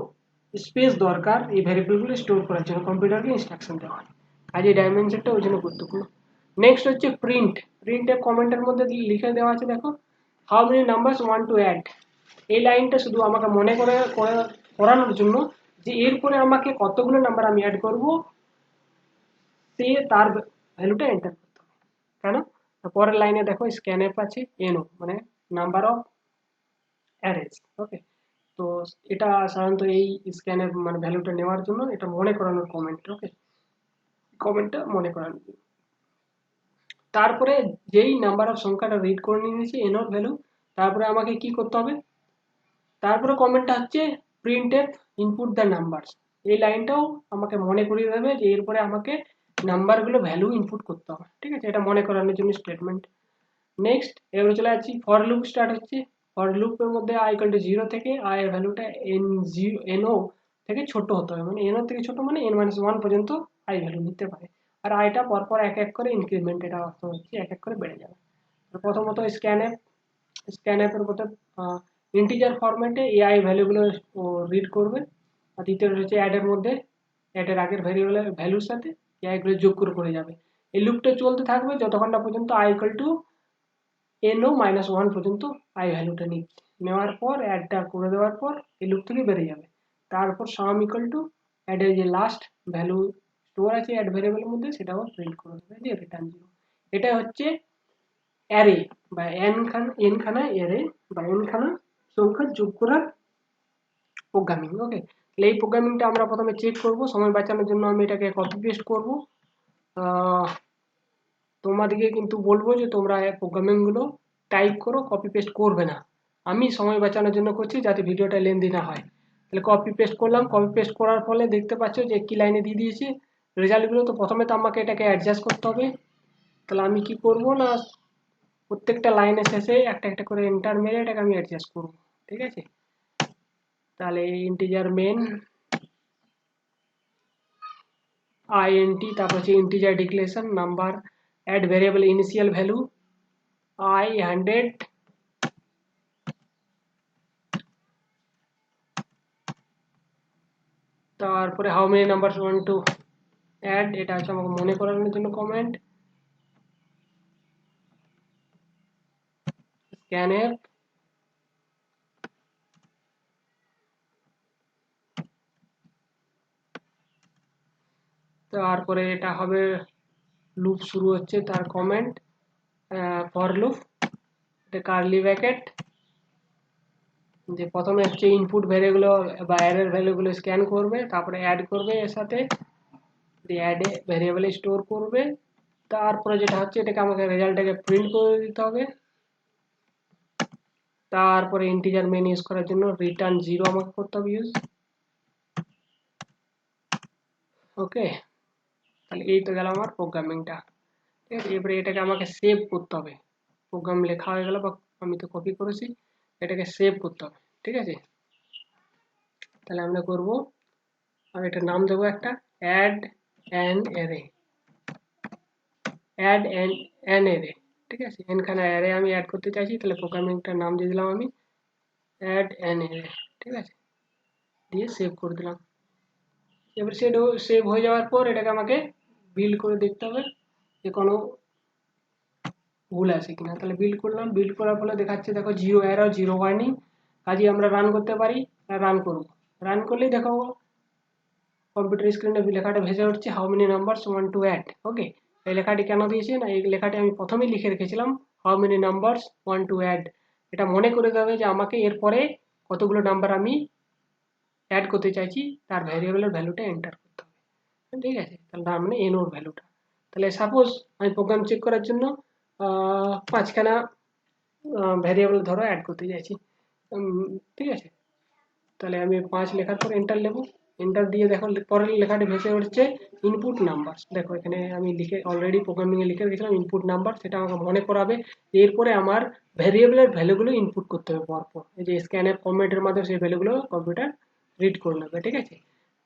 স্পেস দরকার এই ভ্যারিয়েবলগুলো স্টোর করার জন্য কম্পিউটারকে ইনস্ট্রাকশন দেওয়া হয়। কাজে ডাইমেনশনটা ওই জন্য গুরুত্বপূর্ণ। নেক্সট হচ্ছে প্রিন্ট। প্রিন্টের কমেন্টের মধ্যে লিখে দেওয়া আছে, দেখো, how many numbers want to add. এই লাইনটা শুধু আমাকে মনে করানোর জন্য যে এরপরে আমাকে কতগুলো নাম্বার আমি অ্যাড করব, সে তার ভ্যালুটা এন্টার করতে হবে। কেন, পরের লাইনে দেখো স্ক্যানএফ আছে এনও, মানে নাম্বার অফ অ্যারেজ, ওকে। তো এটা সাধারণত এই স্ক্যানের মানে ভ্যালুটা নেওয়ার জন্য, এটা মনে করানোর কমেন্ট, ওকে, কমেন্টটা মনে করানোর জন্য। তারপরে যেই নাম্বার অফ সংখ্যাটা রিড করে নিয়েছি এনওর ভ্যালু, তারপরে আমাকে কি করতে হবে, তারপরে কমেন্টটা হচ্ছে print F input the numbers. এই লাইনটাও আমাকে মনে করিয়ে দেবে যে এরপরে আমাকে নাম্বারগুলো ভ্যালু ইনপুট করতে হবে, ঠিক আছে। এটা মনে করানোর জন্য স্টেটমেন্ট। নেক্সট এবারে চলে যাচ্ছি ফর লুপ স্টার্ট হচ্ছে। ফর লুপের মধ্যে i ইকুয়াল টু 0 থেকে i এর ভ্যালুটা no থেকে ছোট হতে হবে, মানে no থেকে ছোট মানে n মাইনাস 1 পর্যন্ত i ভ্যালু নিতে পারে। আর আইটা পরপর এক এক করে ইনক্রিমেন্ট, এটা অর্থ হচ্ছে এক এক করে বেড়ে যাবে। প্রথমত স্ক্যানএফ এর মধ্যে ইন্টিজার ফরম্যাটে এআই ভ্যালুগুলো রিড করবে। আর দ্বিতীয় হচ্ছে অ্যাডের মধ্যে অ্যাডের আগের ভ্যারিয়েবলের ভ্যালুর সাথে এআইগুলো যোগ করে যাবে। এই লুপটা চলতে থাকবে যতক্ষণ না পর্যন্ত i equal two no minus 1 পর্যন্ত i ভ্যালুটা নিচ্ছে। নেওয়ার পর অ্যাডটা করে দেওয়ার পর এই লুপ থেকে বেরিয়ে যাবে। তারপর সাম ইকুয়াল টু অ্যাডের যে লাস্ট ভ্যালু স্টোর আছে অ্যাড ভ্যারিয়েবলের মধ্যে সেটাও প্রিন্ট করে দেবে, যে রিটার্ন 0। এটা হচ্ছে অ্যারে বা এন খানা অ্যারে বা এন খানা সংখ্যা যোগ করার প্রোগ্রামিং, ওকে। তাহলে এই প্রোগ্রামিংটা আমরা প্রথমে চেক করব, সময় বাঁচানোর জন্য আমি এটাকে কপি পেস্ট করব। তোমাদেরকে কিন্তু বলবো যে তোমরা প্রোগ্রামিংগুলো টাইপ করো, কপি পেস্ট করবে না। আমি সময় বাঁচানোর জন্য করছি যাতে ভিডিওটা লেন্দি না হয়। তাহলে কপি পেস্ট করলাম, কপি পেস্ট করার ফলে দেখতে পাচ্ছ যে একই লাইনে দিয়ে দিয়েছি রেজাল্টগুলো। তো প্রথমে তো আমাকে এটাকে অ্যাডজাস্ট করতে হবে। তাহলে আমি কি করব না, প্রত্যেকটা লাইনের শেষে একটা একটা করে এন্টার মেরে এটাকে আমি অ্যাডজাস্ট করব। ঠিক আছে, তাহলে ইন্টিজার মেন int, তারপর হচ্ছে integer declaration number, add variable initial value I 100, তারপরে how many numbers want to add, এটা হচ্ছে আমাকে মনে করানোর জন্য কমেন্ট, স্ক্যানএফ, তারপরে এটা হবে লুপ শুরু হচ্ছে তার কমেন্ট, ফর লুপ, এটা কার্লি ব্র্যাকেট, যে প্রথমে হচ্ছে ইনপুট ভ্যালুগুলো বা অ্যারের ভ্যালুগুলো স্ক্যান করবে, তারপরে অ্যাড করবে এর সাথে, অ্যাডে ভ্যারিয়েবলে স্টোর করবে, তারপরে যেটা হচ্ছে এটাকে আমাকে রেজাল্টটাকে প্রিন্ট করে দিতে হবে, তারপরে ইন্টিজার মেন ইউজ করার জন্য রিটার্ন 0 আমাকে করতে হবে ইউজ। ওকে, তাহলে এই তো গেল আমার প্রোগ্রামিংটা। ঠিক আছে, এবারে এটাকে আমাকে সেভ করতে হবে, প্রোগ্রাম লেখা হয়ে গেল বা আমি তো কপি করেছি, এটাকে সেভ করতে হবে। ঠিক আছে, তাহলে আমরা করব, আমি একটা নাম দেবো একটা add an array, add an array. ঠিক আছে, এনখানে অ্যারে আমি অ্যাড করতে চাইছি, তাহলে প্রোগ্রামিংটার নাম দিয়ে দিলাম আমি অ্যাড অ্যান অ্যারে। ঠিক আছে, দিয়ে সেভ করে দিলাম। এবার সেভ হয়ে যাওয়ার পর এটাকে আমাকে বিল্ড করে দেখতে হবে যে কোনো ভুল আছে কিনা। তাহলে বিল্ড করলাম, বিল্ড করার ফলে দেখাচ্ছে দেখো 0 এরর 0 ওয়ার্নিং। কাজে আমরা রান করতে পারি, রান করব, রান করলেই দেখো কম্পিউটার স্ক্রিনে লেখাটা ভেসে উঠছে how many numbers want to add. Okay, এই লেখাটি কেন দিয়েছে না, এই লেখাটি আমি প্রথমেই লিখে রেখেছিলাম how many numbers want to add. এটা মনে করে দেবে যে আমাকে এরপরে কতগুলো নাম্বার আমি অ্যাড করতে চাইছি তার ভ্যারিয়েবলের ভ্যালুটা এন্টার করতে হবে। ঠিক আছে, তাহলে তার মানে এন ওর ভ্যালুটা। তাহলে সাপোজ আমি প্রোগ্রাম চেক করার জন্য পাঁচখানা ভ্যারিয়েবল ধরো অ্যাড করতে চাইছি। ঠিক আছে, তাহলে আমি 5 লেখার পর এন্টার নেব, এন্টার দিয়ে দেখো পরের লেখাটি ভেসে উঠছে ইনপুট নাম্বার। দেখো এখানে আমি লিখে অলরেডি প্রোগ্রামিংয়ে লিখে রেখেছিলাম ইনপুট নাম্বার, সেটা আমাকে মনে করাবে এরপরে আমার ভ্যারিয়েবলের ভ্যালুগুলো ইনপুট করতে হবে পরপর। এই যে স্ক্যানের ফরম্যাটের মাধ্যমে সেই ভ্যালুগুলো কম্পিউটার রিড করে নেবে। ঠিক আছে,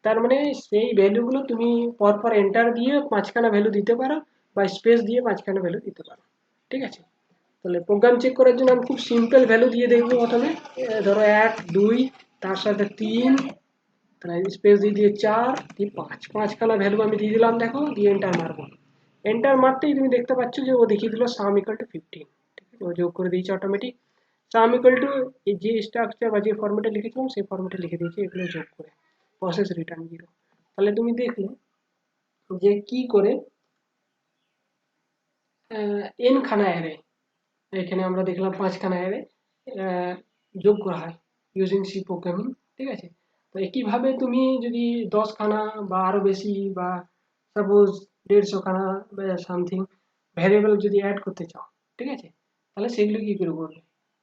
তার মানে সেই ভ্যালুগুলো তুমি পরপর এন্টার দিয়ে 5খানা ভ্যালু দিতে পারো বা স্পেস দিয়ে 5খানা ভ্যালু দিতে পারো। ঠিক আছে, তাহলে প্রোগ্রাম চেক করার জন্য আমি খুব সিম্পল ভ্যালু দিয়ে দেখবো প্রথমে, ধরো 1 2, তার সাথে 3, তাহলে স্পেস দিয়ে দিয়ে 4 দিয়ে 5, 5খানা ভ্যালু আমি দিয়ে দিলাম। দেখো দিয়ে এন্টার মারবো, এন্টার মারতেই তুমি দেখতে পাচ্ছ যে ও দেখিয়ে দিল সাম ইকুয়াল টু 15। ঠিক আছে, ও যোগ করে দিয়েছে অটোমেটিক সাম ইকুয়াল টু যে স্ট্রাকচার বা যে ফরম্যাটে লিখেছিলাম সেই ফরম্যাটে লিখে দিয়েছে এগুলো যোগ করে, প্রসেস রিটার্ন 0। তাহলে তুমি দেখলে যে কি করে এন খানা অ্যারে, এখানে আমরা দেখলাম 5খানা অ্যারে যোগ করা হয় ইউজিং সি প্রোগ্রামিং। ঠিক আছে, তো একইভাবে তুমি যদি 10খানা বা আরো বেশি বা সাপোজ 150খানা বা সামথিং ভ্যারিয়েবল যদি অ্যাড করতে চাও, ঠিক আছে, তাহলে সেগুলো কি করে করবে,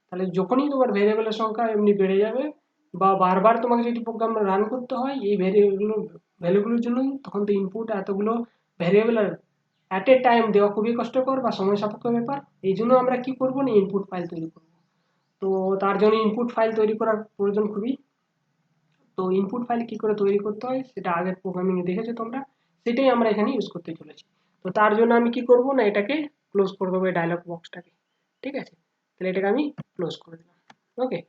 তাহলে যখনই তোমার ভ্যারিয়েবলের সংখ্যা এমনি বেড়ে যাবে বা বারবার তোমাকে যদি প্রোগ্রাম রান করতে হয় এই ভ্যালুগুলোর জন্য, তখন তো ইনপুট এতগুলো ভ্যারিয়েবল অ্যাট এ টাইম দেওয়া খুবই কষ্টকর বা সময় সাপেক্ষ ব্যাপার। এই জন্য আমরা কি করব না ইনপুট ফাইল তৈরি করব। তো তার জন্য ইনপুট ফাইল তৈরি করার প্রয়োজন খুবই। তো ইনপুট ফাইল কি করে তৈরি করতে হয় সেটা আগের প্রোগ্রামিংয়ে দেখেছো তোমরা, সেটাই আমরা এখানে ইউজ করতে চলেছি। তো তার জন্য আমি কি করব না এটাকে ক্লোজ করে দেবো এই ডায়লগ বক্সটাকে। ঠিক আছে, তাহলে এটাকে আমি ক্লোজ করে দিলাম। ওকে,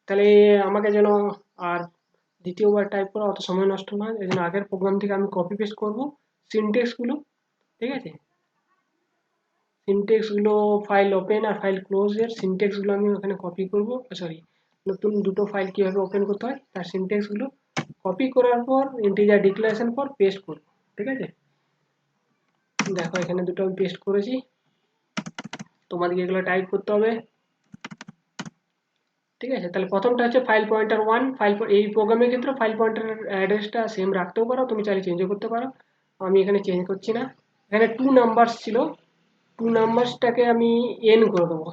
তাহলে আমাকে যেন আর দ্বিতীয়বার টাইপ করা অত সময় নষ্ট না হয়, এই জন্য আগের প্রোগ্রাম থেকে আমি কপি পেস্ট করবো সিনটেক্সগুলো। ঠিক আছে, সিনটেক্সগুলো ফাইল ওপেন আর ফাইল ক্লোজ এর সিনটেক্সগুলো আমি ওখানে কপি করব, সরি নতুন দুটো ফাইল কিভাবে ওপেন করতে হয় তার সিনটেক্সগুলো কপি করার পর ইন্টিজার ডিক্লারেশন পর পেস্ট করব। ঠিক আছে, দেখো এখানে দুটো আমি পেস্ট করেছি, তোমাদেরকে এগুলো টাইপ করতে হবে। ঠিক আছে, তাহলে প্রথমটা হচ্ছে ফাইল পয়েন্টার 1, এই প্রোগ্রামের ক্ষেত্রে ফাইল পয়েন্টার অ্যাড্রেসটা সেম রাখতেও পারো, তুমি চাইলে চেঞ্জও করতে পারো, আমি এখানে চেঞ্জ করছি না। এখানে 2 নাম্বারস ছিল, 2 নাম্বারসটাকে আমি এন করে দেবো,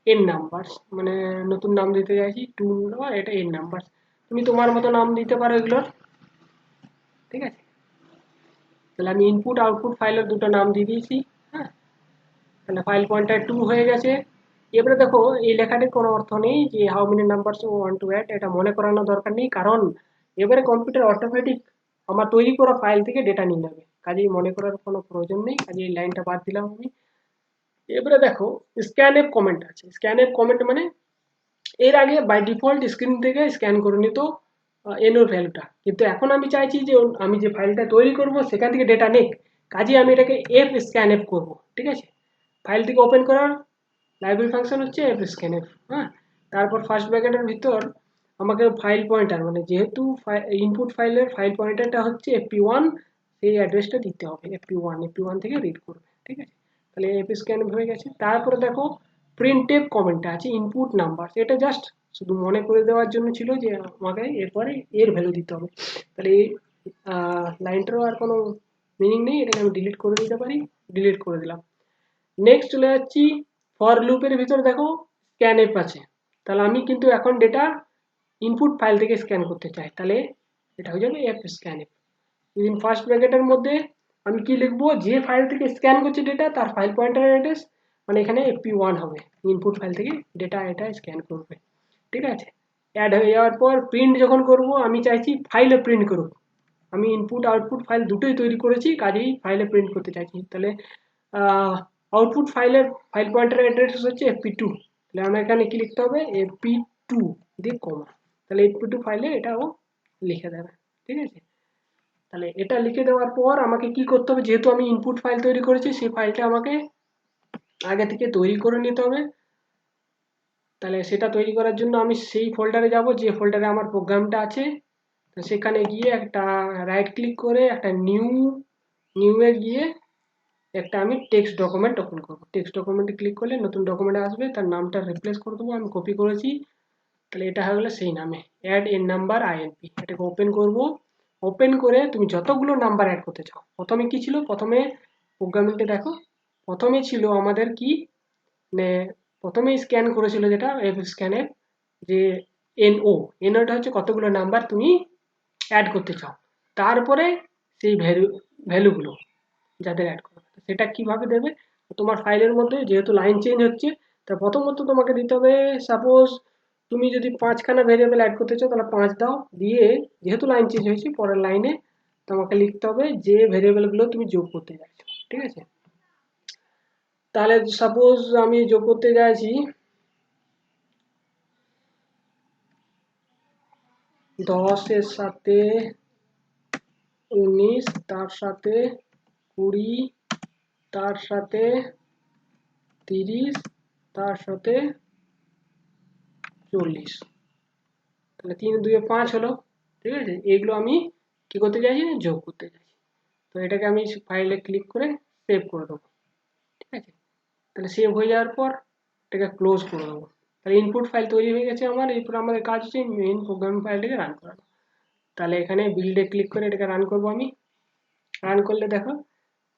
এন নাম্বারস, মানে নতুন নাম দিতে চাইছি 2, এটা এন নাম্বারস, তুমি তোমার মতো নাম দিতে পারো এগুলোর। ঠিক আছে, তাহলে আমি ইনপুট আউটপুট ফাইলের দুটো নাম দিয়ে দিয়েছি। হ্যাঁ, তাহলে ফাইল পয়েন্টার 2 হয়ে গেছে। এবারে দেখো এই লেখাটির কোনো অর্থ নেই যে হাউ মেনি নাম্বারস ও ওয়ান্ট টু অ্যাড, এটা মনে করানোর দরকার নেই, কারণ এবারে কম্পিউটার অটোমেটিক আমার তৈরি করা ফাইল থেকে ডেটা নিয়ে নেবে, কাজেই মনে করার কোনো প্রয়োজন নেই, কাজেই এই লাইনটা বাদ দিলাম আমি। এবারে দেখো স্ক্যানএফ কমেন্ট আছে। স্ক্যানএফ কমেন্ট মানে এর আগে বাই ডিফল্ট স্ক্রিন থেকে স্ক্যান করে নিত এনোর ভ্যালুটা, কিন্তু এখন আমি চাইছি যে আমি যে ফাইলটা তৈরি করব সেখান থেকে ডেটা নেক, কাজেই আমি এটাকে এফ স্ক্যান এফ করবো। ঠিক আছে, ফাইল থেকে ওপেন করার লাইব্রেরি ফাংশন হচ্ছে এফ স্ক্যান এফ। হ্যাঁ, তারপর ফার্স্ট ব্র্যাকেটের ভিতর আমাকে ফাইল পয়েন্টার মানে যেহেতু ইনপুট ফাইলের ফাইল পয়েন্টারটা হচ্ছে fp1, সেই অ্যাড্রেসটা দিতে হবে fp1 থেকে রিড করবে। ঠিক আছে, তাহলে এফ স্ক্যান হয়ে গেছে। তারপরে দেখো প্রিন্টএফ কমেন্টটা আছে ইনপুট নাম্বার, এটা জাস্ট শুধু মনে করে দেওয়ার জন্য ছিল যে আমাকে এরপরে এর ভ্যালু দিতে হবে। তাহলে এই লাইনটারও আর কোনো মিনিং নেই, এটাকে আমি ডিলিট করে দিতে পারি, ডিলিট করে দিলাম। নেক্সট চলে যাচ্ছি ফর লুপের ভিতর, দেখো স্ক্যান এফ আছে, তাহলে আমি কিন্তু এখন ডেটা ইনপুট ফাইল থেকে স্ক্যান করতে চাই, তাহলে এটা হয়ে যাবে F scan F. Within first ব্র্যাকেটের মধ্যে আমি কি লিখবো, যে ফাইল থেকে স্ক্যান করছে ডেটা তার ফাইল পয়েন্টার অ্যাড্রেস, মানে এখানে fp1 হবে, ইনপুট ফাইল থেকে ডেটা এটা স্ক্যান করবে। ঠিক আছে, অ্যাড হয়ে যাওয়ার পর প্রিন্ট যখন করব আমি চাইছি ফাইলে প্রিন্ট করব, আমি ইনপুট আউটপুট ফাইল দুটোই তৈরি করেছি, কাজেই ফাইলে প্রিন্ট করতে চাইছি। তাহলে আউটপুট ফাইলের ফাইল পয়েন্টার অ্যাড্রেস হচ্ছে fp2, তাহলে আমার এখানে কি লিখতে হবে fp2 দিয়ে কমা, তাহলে fp2 ফাইলে এটাও লিখে দেবে। ঠিক আছে, তাহলে এটা লিখে দেওয়ার পর আমাকে কি করতে হবে, যেহেতু আমি ইনপুট ফাইল তৈরি করেছি সেই ফাইলটা আমাকে আগে থেকে তৈরি করে নিতে হবে। তাহলে সেটা তৈরি করার জন্য আমি সেই ফোল্ডারে যাব যে ফোল্ডারে আমার প্রোগ্রামটা আছে, তো সেখানে গিয়ে একটা রাইট ক্লিক করে একটা নিউয়ে গিয়ে একটা আমি টেক্সট ডকুমেন্ট ওপেন করবো। টেক্সট ডকুমেন্টে ক্লিক করলে নতুন ডকুমেন্ট আসবে, তার নামটা রিপ্লেস করে দেবো, আমি কপি করেছি, তাহলে এটা হয়ে গেলো সেই নামে অ্যাড এন নাম্বার আইএনপি। এটাকে ওপেন করব, ওপেন করে তুমি যতগুলো নাম্বার অ্যাড করতে চাও, প্রথমে কি ছিল, প্রথমে প্রোগ্রামিংটা দেখো, প্রথমে ছিল আমাদের কি, মানে প্রথমেই স্ক্যান করেছিল যেটা এফ স্ক্যানে, যে এনও, এনওটা হচ্ছে কতগুলো নাম্বার তুমি অ্যাড করতে চাও, তারপরে সেই ভ্যালুগুলো যাদের অ্যাড করবে সেটা কিভাবে দেবে, তোমার ফাইলের মধ্যে যেহেতু লাইন চেঞ্জ হচ্ছে, তা প্রথমত তোমাকে দিতে হবে, সাপোজ তুমি যদি 5খানা ভেরিয়েবল অ্যাড করতে চাও তাহলে 5 দাও, দিয়ে যেহেতু লাইন চেঞ্জ হয়েছে পরের লাইনে তোমাকে লিখতে হবে যে ভেরিয়েবলগুলো তুমি যোগ করতে চাইছো। ঠিক আছে, তাহলে সাপোজ আমি যোগ করতে চাইছি 10-এর সাথে 19, তার সাথে 20, তার সাথে 30, তার সাথে 40, তাহলে 3 2 5 হলো। ঠিক আছে, এগুলো আমি কি করতে চাইছি, যোগ করতে চাইছি। তো এটাকে আমি ফাইলে ক্লিক করে সেভ করে দেবো। ঠিক আছে, তাহলে সেভ হয়ে যাওয়ার পর এটাকে ক্লোজ করে দেবো। তাহলে ইনপুট ফাইল তৈরি হয়ে গেছে আমার, এরপর আমাদের কাজ হচ্ছে মেইন প্রোগ্রামিং ফাইলটাকে রান করানো। তাহলে এখানে বিল্ডে ক্লিক করে এটাকে রান করবো আমি। রান করলে দেখো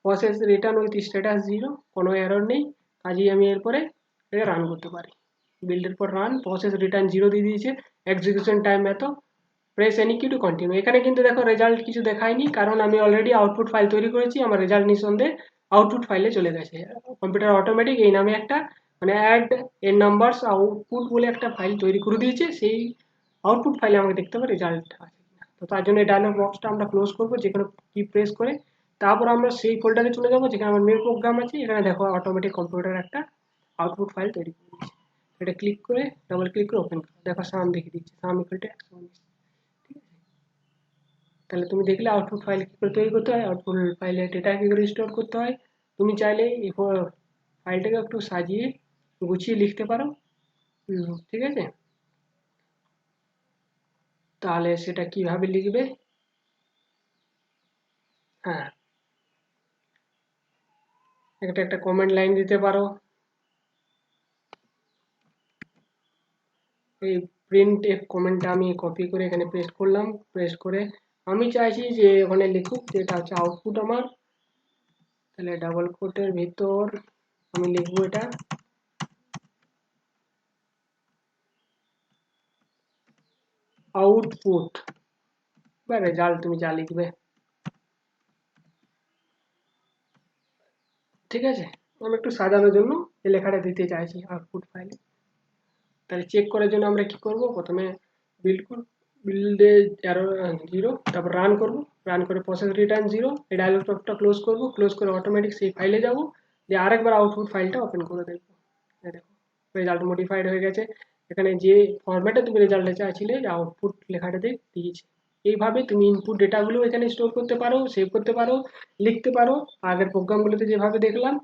প্রসেস রিটার্ন উইথ স্ট্যাটাস 0, কোনো এরর নেই, কাজেই আমি এরপরে এটাকে রান করতে পারি। বিল্ডের পর রান, প্রসেস রিটার্ন 0 দিয়ে দিয়েছে, এক্সিকিউশন টাইম এত, প্রেস এনি কি টু কন্টিনিউ। এখানে কিন্তু দেখো রেজাল্ট কিছু দেখায়নি, কারণ আমি অলরেডি আউটপুট ফাইল তৈরি করেছি, আমার রেজাল্ট নিঃসন্দেহে আউটপুট ফাইলে চলে গেছে। কম্পিউটার অটোমেটিক এই নামে একটা মানে অ্যাড এন নাম্বারস আউটপুট বলে একটা ফাইল তৈরি করে দিয়েছে, সেই আউটপুট ফাইলে আমাকে দেখতে হবে রেজাল্ট আছে কিনা। তো তার জন্য এই ডায়লগ বক্সটা আমরা ক্লোজ করবো যে কোনো কি প্রেস করে, তারপর আমরা সেই ফোল্ডারে চলে যাবো যেখানে আমার মেন প্রোগ্রাম আছে, এখানে দেখো অটোমেটিক কম্পিউটার একটা আউটপুট ফাইল তৈরি করে দিয়েছে। এটা ক্লিক করে ডাবল ক্লিক করে ওপেন করো, দেখো সাম দেখে দিচ্ছে, সাম ইকুয়াল টু 119। ঠিক আছে, তাহলে তুমি দেখলে আউটপুট ফাইল কী করে তৈরি করতে হয়, আউটপুট ফাইলে ডেটা কী করে স্টোর করতে হয়। তুমি চাইলে এই ফাইলটাকে একটু সাজিয়ে গুছিয়ে লিখতে পারো। ঠিক আছে, তাহলে সেটা কিভাবে লিখবে, হ্যাঁ একটা কমেন্ট লাইন দিতে পারো, এই প্রিন্ট এফ কমেন্টটা আমি কপি করে এখানে পেস্ট করলাম, পেস্ট করে আমি চাইছি যে ওখানে লিখুক যে এটা হচ্ছে আউটপুট আমার, তাহলে ডাবল কোটের ভিতর আমি লিখবো এটা আউটপুট বা রেজাল্ট, তুমি যা লিখবে। ঠিক আছে, আমি একটু সাজানোর জন্য এই লেখাটা দিতে চাইছি আউটপুট ফাইলে। তাহলে চেক করার জন্য আমরা কি করব, প্রথমে বিল্ডে 0, তারপর রান করব, রান করে প্রসেস রিটার্ন 0, এই ডায়লগ টপটা ক্লোজ করব, ক্লোজ করে অটোমেটিক সেই ফাইলে যাব, দিয়ে আরেকবার আউটপুট ফাইলটা ওপেন করে দেখব। দেখো রেজাল্ট মডিফাইড হয়ে গেছে, এখানে যে ফরম্যাটে তুমি রেজাল্টটা চাইছিলে যে আউটপুট লেখাটাতে দিয়েছে। এইভাবে তুমি ইনপুট ডেটাগুলো এখানে স্টোর করতে পারো, সেভ করতে পারো, লিখতে পারো, আগের প্রোগ্রামগুলোতে যেভাবে দেখলাম।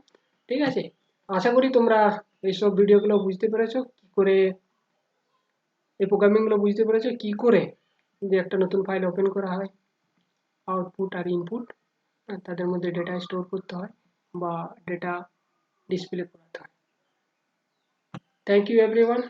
ঠিক আছে, আশা করি তোমরা এইসব ভিডিওগুলো বুঝতে পেরেছো কি করে, এই প্রোগ্রামিংগুলো বুঝতে পেরেছো কি করে যে একটা নতুন ফাইল ওপেন করা হয়, আউটপুট আর ইনপুট তাদের মধ্যে ডেটা স্টোর করতে হয় বা ডেটা ডিসপ্লে করাতে হয়। Thank you everyone.